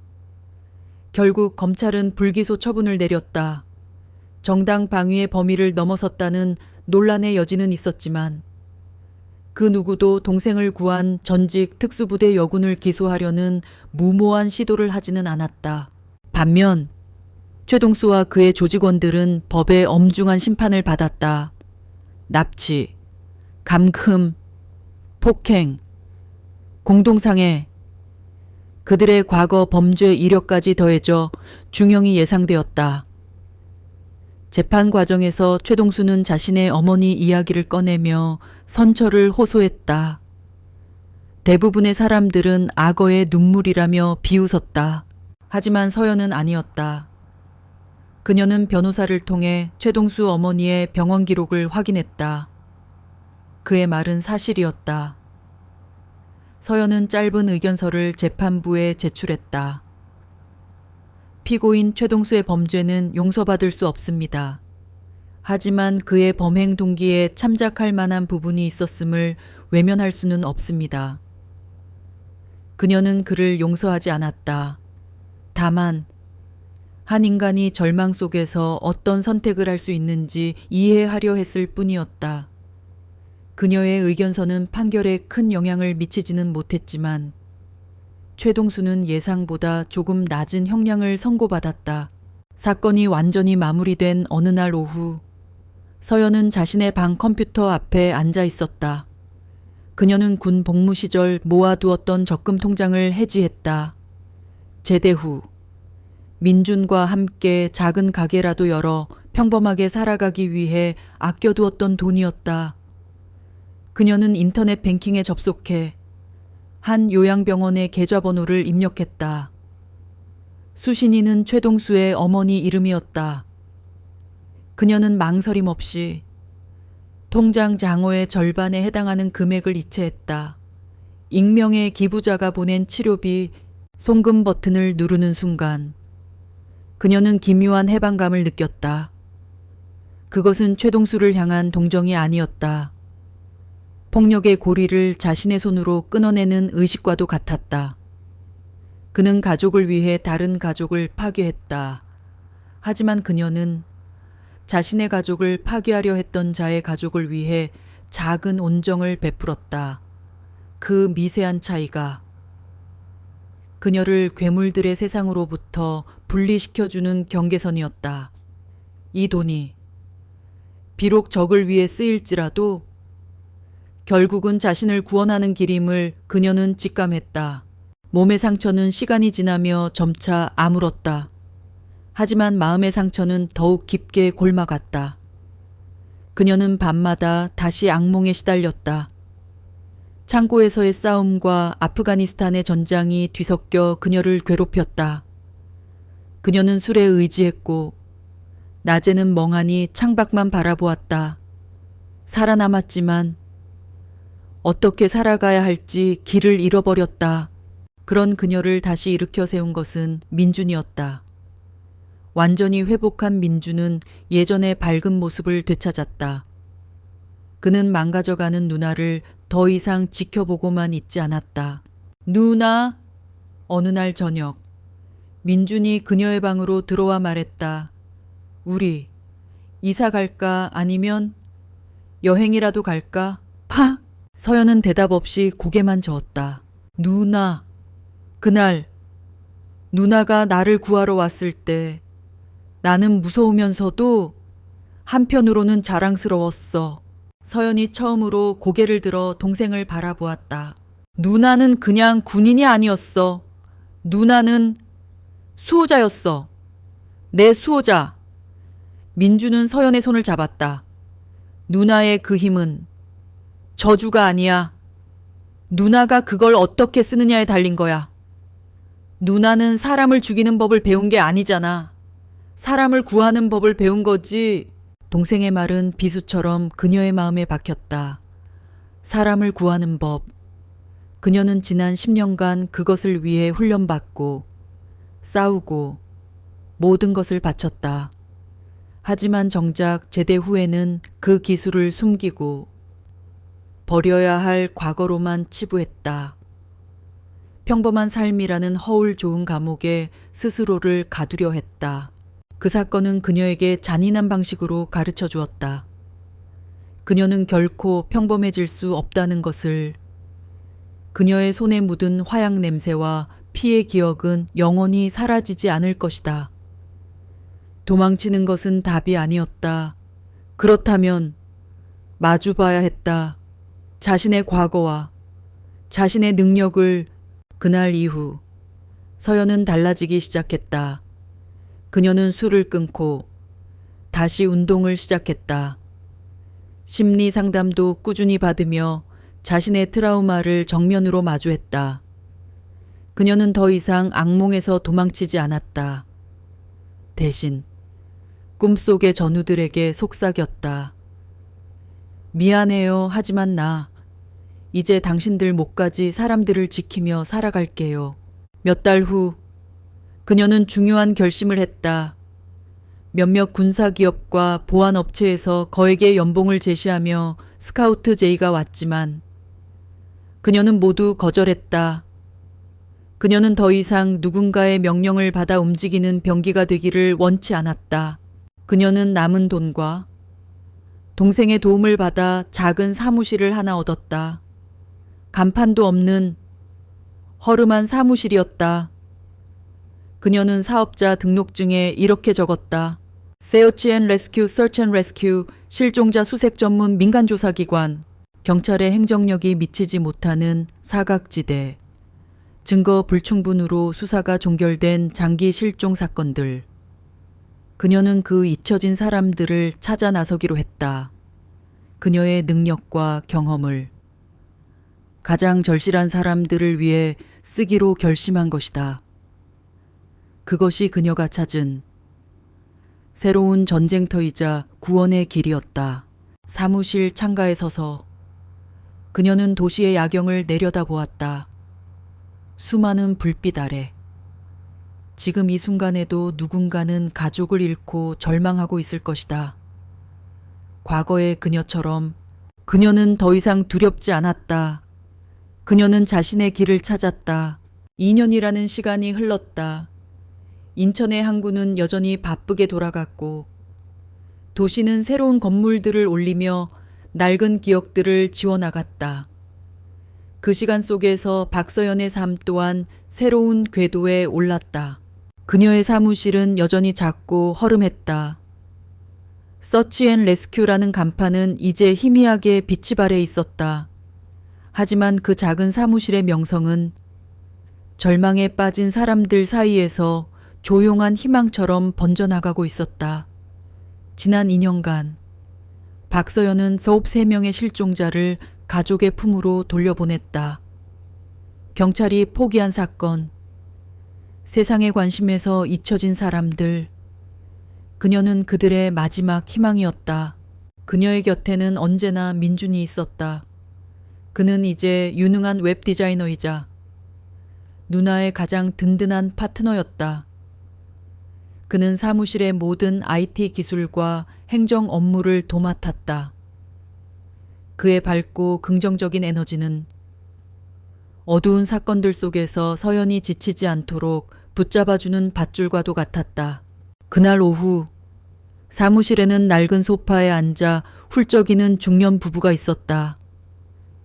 결국 검찰은 불기소 처분을 내렸다. 정당 방위의 범위를 넘어섰다는 논란의 여지는 있었지만 그 누구도 동생을 구한 전직 특수부대 여군을 기소하려는 무모한 시도를 하지는 않았다. 반면 최동수와 그의 조직원들은 법의 엄중한 심판을 받았다. 납치, 감금, 폭행, 공동상해, 그들의 과거 범죄 이력까지 더해져 중형이 예상되었다. 재판 과정에서 최동수는 자신의 어머니 이야기를 꺼내며 선처를 호소했다. 대부분의 사람들은 악어의 눈물이라며 비웃었다. 하지만 서연은 아니었다. 그녀는 변호사를 통해 최동수 어머니의 병원 기록을 확인했다. 그의 말은 사실이었다. 서연은 짧은 의견서를 재판부에 제출했다. 피고인 최동수의 범죄는 용서받을 수 없습니다. 하지만 그의 범행 동기에 참작할 만한 부분이 있었음을 외면할 수는 없습니다. 그녀는 그를 용서하지 않았다. 다만 한 인간이 절망 속에서 어떤 선택을 할 수 있는지 이해하려 했을 뿐이었다. 그녀의 의견서는 판결에 큰 영향을 미치지는 못했지만 최동수는 예상보다 조금 낮은 형량을 선고받았다. 사건이 완전히 마무리된 어느 날 오후, 서연은 자신의 방 컴퓨터 앞에 앉아 있었다. 그녀는 군 복무 시절 모아두었던 적금 통장을 해지했다. 제대 후 민준과 함께 작은 가게라도 열어 평범하게 살아가기 위해 아껴두었던 돈이었다. 그녀는 인터넷 뱅킹에 접속해 한 요양병원의 계좌번호를 입력했다. 수신이는 최동수의 어머니 이름이었다. 그녀는 망설임 없이 통장 잔고의 절반에 해당하는 금액을 이체했다. 익명의 기부자가 보낸 치료비 송금 버튼을 누르는 순간 그녀는 기묘한 해방감을 느꼈다. 그것은 최동수를 향한 동정이 아니었다. 폭력의 고리를 자신의 손으로 끊어내는 의식과도 같았다. 그는 가족을 위해 다른 가족을 파괴했다. 하지만 그녀는 자신의 가족을 파괴하려 했던 자의 가족을 위해 작은 온정을 베풀었다. 그 미세한 차이가 그녀를 괴물들의 세상으로부터 분리시켜주는 경계선이었다. 이 돈이 비록 적을 위해 쓰일지라도 결국은 자신을 구원하는 길임을 그녀는 직감했다. 몸의 상처는 시간이 지나며 점차 아물었다. 하지만 마음의 상처는 더욱 깊게 골마갔다. 그녀는 밤마다 다시 악몽에 시달렸다. 창고에서의 싸움과 아프가니스탄의 전장이 뒤섞여 그녀를 괴롭혔다. 그녀는 술에 의지했고 낮에는 멍하니 창밖만 바라보았다. 살아남았지만 어떻게 살아가야 할지 길을 잃어버렸다. 그런 그녀를 다시 일으켜 세운 것은 민준이었다. 완전히 회복한 민준은 예전의 밝은 모습을 되찾았다. 그는 망가져가는 누나를 더 이상 지켜보고만 있지 않았다. 누나! 어느 날 저녁, 민준이 그녀의 방으로 들어와 말했다. 우리 이사 갈까 아니면 여행이라도 갈까? 파! 서연은 대답 없이 고개만 저었다. 누나! 그날 누나가 나를 구하러 왔을 때 나는 무서우면서도 한편으로는 자랑스러웠어. 서연이 처음으로 고개를 들어 동생을 바라보았다. 누나는 그냥 군인이 아니었어. 누나는 수호자였어. 내 수호자. 민주는 서연의 손을 잡았다. 누나의 그 힘은 저주가 아니야. 누나가 그걸 어떻게 쓰느냐에 달린 거야. 누나는 사람을 죽이는 법을 배운 게 아니잖아. 사람을 구하는 법을 배운 거지. 동생의 말은 비수처럼 그녀의 마음에 박혔다. 사람을 구하는 법. 그녀는 지난 10년간 그것을 위해 훈련받고 싸우고 모든 것을 바쳤다. 하지만 정작 제대 후에는 그 기술을 숨기고 버려야 할 과거로만 치부했다. 평범한 삶이라는 허울 좋은 감옥에 스스로를 가두려 했다. 그 사건은 그녀에게 잔인한 방식으로 가르쳐 주었다. 그녀는 결코 평범해질 수 없다는 것을, 그녀의 손에 묻은 화약 냄새와 피의 기억은 영원히 사라지지 않을 것이다. 도망치는 것은 답이 아니었다. 그렇다면 마주봐야 했다. 자신의 과거와 자신의 능력을. 그날 이후 서연은 달라지기 시작했다. 그녀는 술을 끊고 다시 운동을 시작했다. 심리 상담도 꾸준히 받으며 자신의 트라우마를 정면으로 마주했다. 그녀는 더 이상 악몽에서 도망치지 않았다. 대신 꿈속의 전우들에게 속삭였다. 미안해요. 하지만 나 이제 당신들 목까지 사람들을 지키며 살아갈게요. 몇 달 후 그녀는 중요한 결심을 했다. 몇몇 군사기업과 보안업체에서 거액의 연봉을 제시하며 스카우트 제의가 왔지만 그녀는 모두 거절했다. 그녀는 더 이상 누군가의 명령을 받아 움직이는 병기가 되기를 원치 않았다. 그녀는 남은 돈과 동생의 도움을 받아 작은 사무실을 하나 얻었다. 간판도 없는 허름한 사무실이었다. 그녀는 사업자 등록증에 이렇게 적었다. 세어치 앤 레스큐 서치 앤 레스큐 실종자 수색 전문 민간조사기관. 경찰의 행정력이 미치지 못하는 사각지대. 증거 불충분으로 수사가 종결된 장기 실종 사건들. 그녀는 그 잊혀진 사람들을 찾아 나서기로 했다. 그녀의 능력과 경험을 가장 절실한 사람들을 위해 쓰기로 결심한 것이다. 그것이 그녀가 찾은 새로운 전쟁터이자 구원의 길이었다. 사무실 창가에 서서 그녀는 도시의 야경을 내려다보았다. 수많은 불빛 아래 지금 이 순간에도 누군가는 가족을 잃고 절망하고 있을 것이다. 과거의 그녀처럼 그녀는 더 이상 두렵지 않았다. 그녀는 자신의 길을 찾았다. 2년이라는 시간이 흘렀다. 인천의 항구는 여전히 바쁘게 돌아갔고 도시는 새로운 건물들을 올리며 낡은 기억들을 지워나갔다. 그 시간 속에서 박서연의 삶 또한 새로운 궤도에 올랐다. 그녀의 사무실은 여전히 작고 허름했다. 서치 앤 레스큐라는 간판은 이제 희미하게 빛이 발해 있었다. 하지만 그 작은 사무실의 명성은 절망에 빠진 사람들 사이에서 조용한 희망처럼 번져나가고 있었다. 지난 2년간 박서연은 서업 3명의 실종자를 가족의 품으로 돌려보냈다. 경찰이 포기한 사건, 세상의 관심에서 잊혀진 사람들, 그녀는 그들의 마지막 희망이었다. 그녀의 곁에는 언제나 민준이 있었다. 그는 이제 유능한 웹 디자이너이자 누나의 가장 든든한 파트너였다. 그는 사무실의 모든 IT 기술과 행정 업무를 도맡았다. 그의 밝고 긍정적인 에너지는 어두운 사건들 속에서 서연이 지치지 않도록 붙잡아주는 밧줄과도 같았다. 그날 오후 사무실에는 낡은 소파에 앉아 훌쩍이는 중년 부부가 있었다.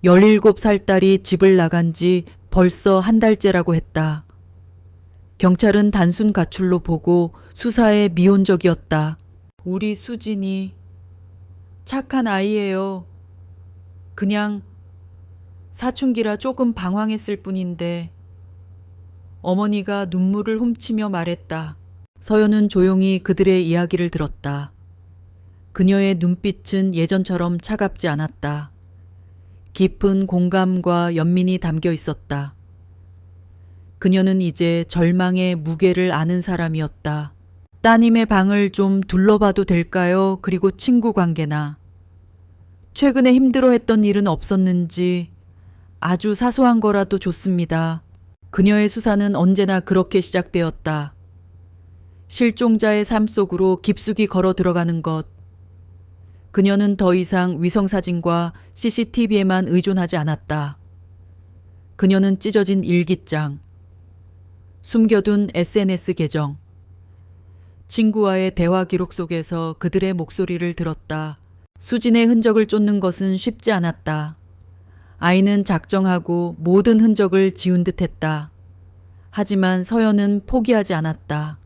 17살 딸이 집을 나간 지 벌써 한 달째라고 했다. 경찰은 단순 가출로 보고 수사에 미온적이었다. 우리 수진이 착한 아이예요. 그냥 사춘기라 조금 방황했을 뿐인데 어머니가 눈물을 훔치며 말했다. 서연은 조용히 그들의 이야기를 들었다. 그녀의 눈빛은 예전처럼 차갑지 않았다. 깊은 공감과 연민이 담겨 있었다. 그녀는 이제 절망의 무게를 아는 사람이었다. 따님의 방을 좀 둘러봐도 될까요? 그리고 친구 관계나. 최근에 힘들어했던 일은 없었는지 아주 사소한 거라도 좋습니다. 그녀의 수사는 언제나 그렇게 시작되었다. 실종자의 삶 속으로 깊숙이 걸어 들어가는 것. 그녀는 더 이상 위성사진과 CCTV에만 의존하지 않았다. 그녀는 찢어진 일기장, 숨겨둔 SNS 계정, 친구와의 대화 기록 속에서 그들의 목소리를 들었다. 수진의 흔적을 쫓는 것은 쉽지 않았다. 아이는 작정하고 모든 흔적을 지운 듯했다. 하지만 서연은 포기하지 않았다.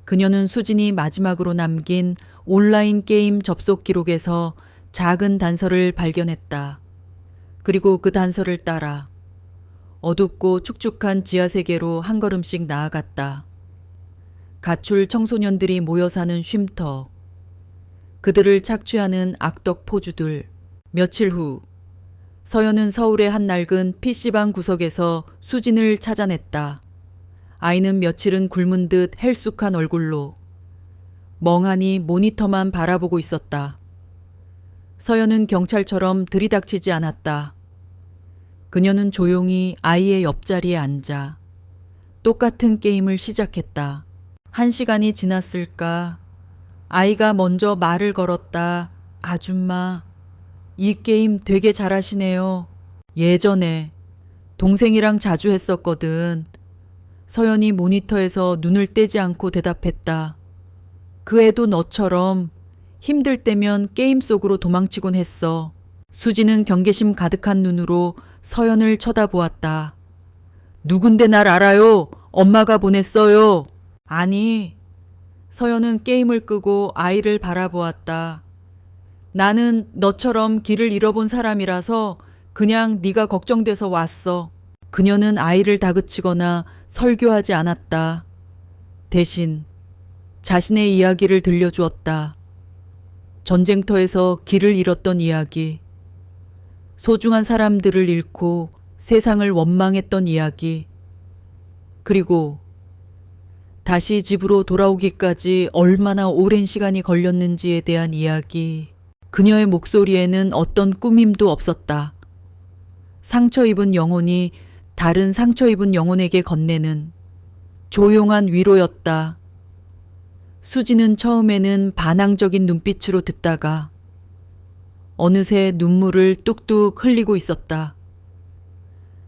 그녀는 수진이 마지막으로 남긴 온라인 게임 접속 기록에서 작은 단서를 발견했다. 그리고 그 단서를 따라 어둡고 축축한 지하세계로 한 걸음씩 나아갔다. 가출 청소년들이 모여 사는 쉼터. 그들을 착취하는 악덕 포주들. 며칠 후 서연은 서울의 한 낡은 PC방 구석에서 수진을 찾아냈다. 아이는 며칠은 굶은 듯 헬쑥한 얼굴로 멍하니 모니터만 바라보고 있었다. 서연은 경찰처럼 들이닥치지 않았다. 그녀는 조용히 아이의 옆자리에 앉아 똑같은 게임을 시작했다. 1시간이 지났을까? 아이가 먼저 말을 걸었다. 아줌마, 이 게임 되게 잘하시네요. 예전에 동생이랑 자주 했었거든. 서연이 모니터에서 눈을 떼지 않고 대답했다. 그 애도 너처럼 힘들 때면 게임 속으로 도망치곤 했어. 수지는 경계심 가득한 눈으로 서연을 쳐다보았다. 누군데 날 알아요? 엄마가 보냈어요. 아니. 서연은 게임을 끄고 아이를 바라보았다. 나는 너처럼 길을 잃어본 사람이라서 그냥 네가 걱정돼서 왔어. 그녀는 아이를 다그치거나 설교하지 않았다. 대신 자신의 이야기를 들려주었다. 전쟁터에서 길을 잃었던 이야기. 소중한 사람들을 잃고 세상을 원망했던 이야기. 그리고 다시 집으로 돌아오기까지 얼마나 오랜 시간이 걸렸는지에 대한 이야기. 그녀의 목소리에는 어떤 꾸밈도 없었다. 상처 입은 영혼이 다른 상처 입은 영혼에게 건네는 조용한 위로였다. 수지는 처음에는 반항적인 눈빛으로 듣다가 어느새 눈물을 뚝뚝 흘리고 있었다.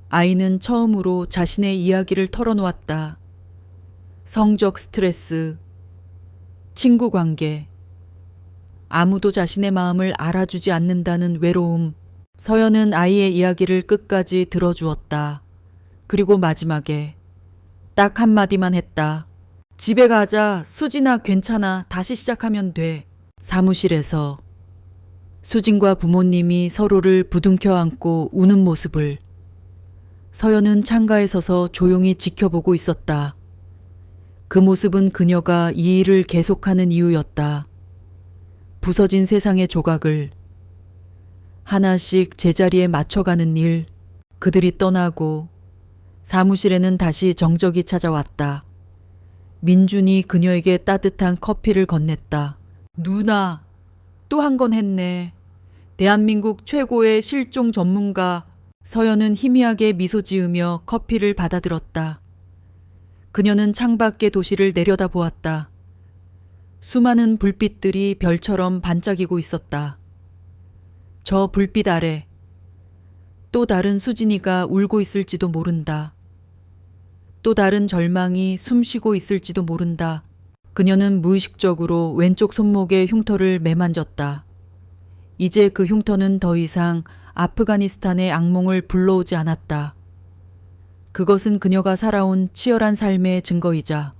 아이는 처음으로 자신의 이야기를 털어놓았다. 성적 스트레스, 친구 관계, 아무도 자신의 마음을 알아주지 않는다는 외로움. 서연은 아이의 이야기를 끝까지 들어주었다. 그리고 마지막에 딱 한마디만 했다. 집에 가자. 수진아, 괜찮아. 다시 시작하면 돼. 사무실에서 수진과 부모님이 서로를 부둥켜 안고 우는 모습을 서연은 창가에 서서 조용히 지켜보고 있었다. 그 모습은 그녀가 이 일을 계속하는 이유였다. 부서진 세상의 조각을 하나씩 제자리에 맞춰가는 일. 그들이 떠나고 사무실에는 다시 정적이 찾아왔다. 민준이 그녀에게 따뜻한 커피를 건넸다. 누나, 또 한 건 했네. 대한민국 최고의 실종 전문가. 서연은 희미하게 미소 지으며 커피를 받아들었다. 그녀는 창밖의 도시를 내려다보았다. 수많은 불빛들이 별처럼 반짝이고 있었다. 저 불빛 아래 또 다른 수진이가 울고 있을지도 모른다. 또 다른 절망이 숨쉬고 있을지도 모른다. 그녀는 무의식적으로 왼쪽 손목에 흉터를 매만졌다. 이제 그 흉터는 더 이상 아프가니스탄의 악몽을 불러오지 않았다. 그것은 그녀가 살아온 치열한 삶의 증거이자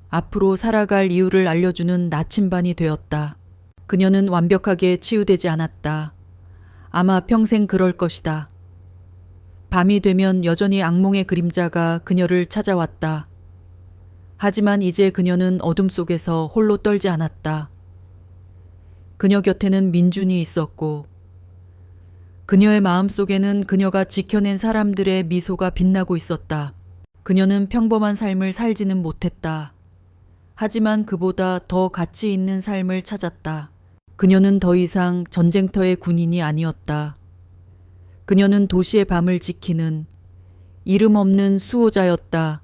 앞으로 살아갈 이유를 알려주는 나침반이 되었다. 그녀는 완벽하게 치유되지 않았다. 아마 평생 그럴 것이다. 밤이 되면 여전히 악몽의 그림자가 그녀를 찾아왔다. 하지만 이제 그녀는 어둠 속에서 홀로 떨지 않았다. 그녀 곁에는 민준이 있었고 그녀의 마음속에는 그녀가 지켜낸 사람들의 미소가 빛나고 있었다. 그녀는 평범한 삶을 살지는 못했다. 하지만 그보다 더 가치 있는 삶을 찾았다. 그녀는 더 이상 전쟁터의 군인이 아니었다. 그녀는 도시의 밤을 지키는 이름 없는 수호자였다.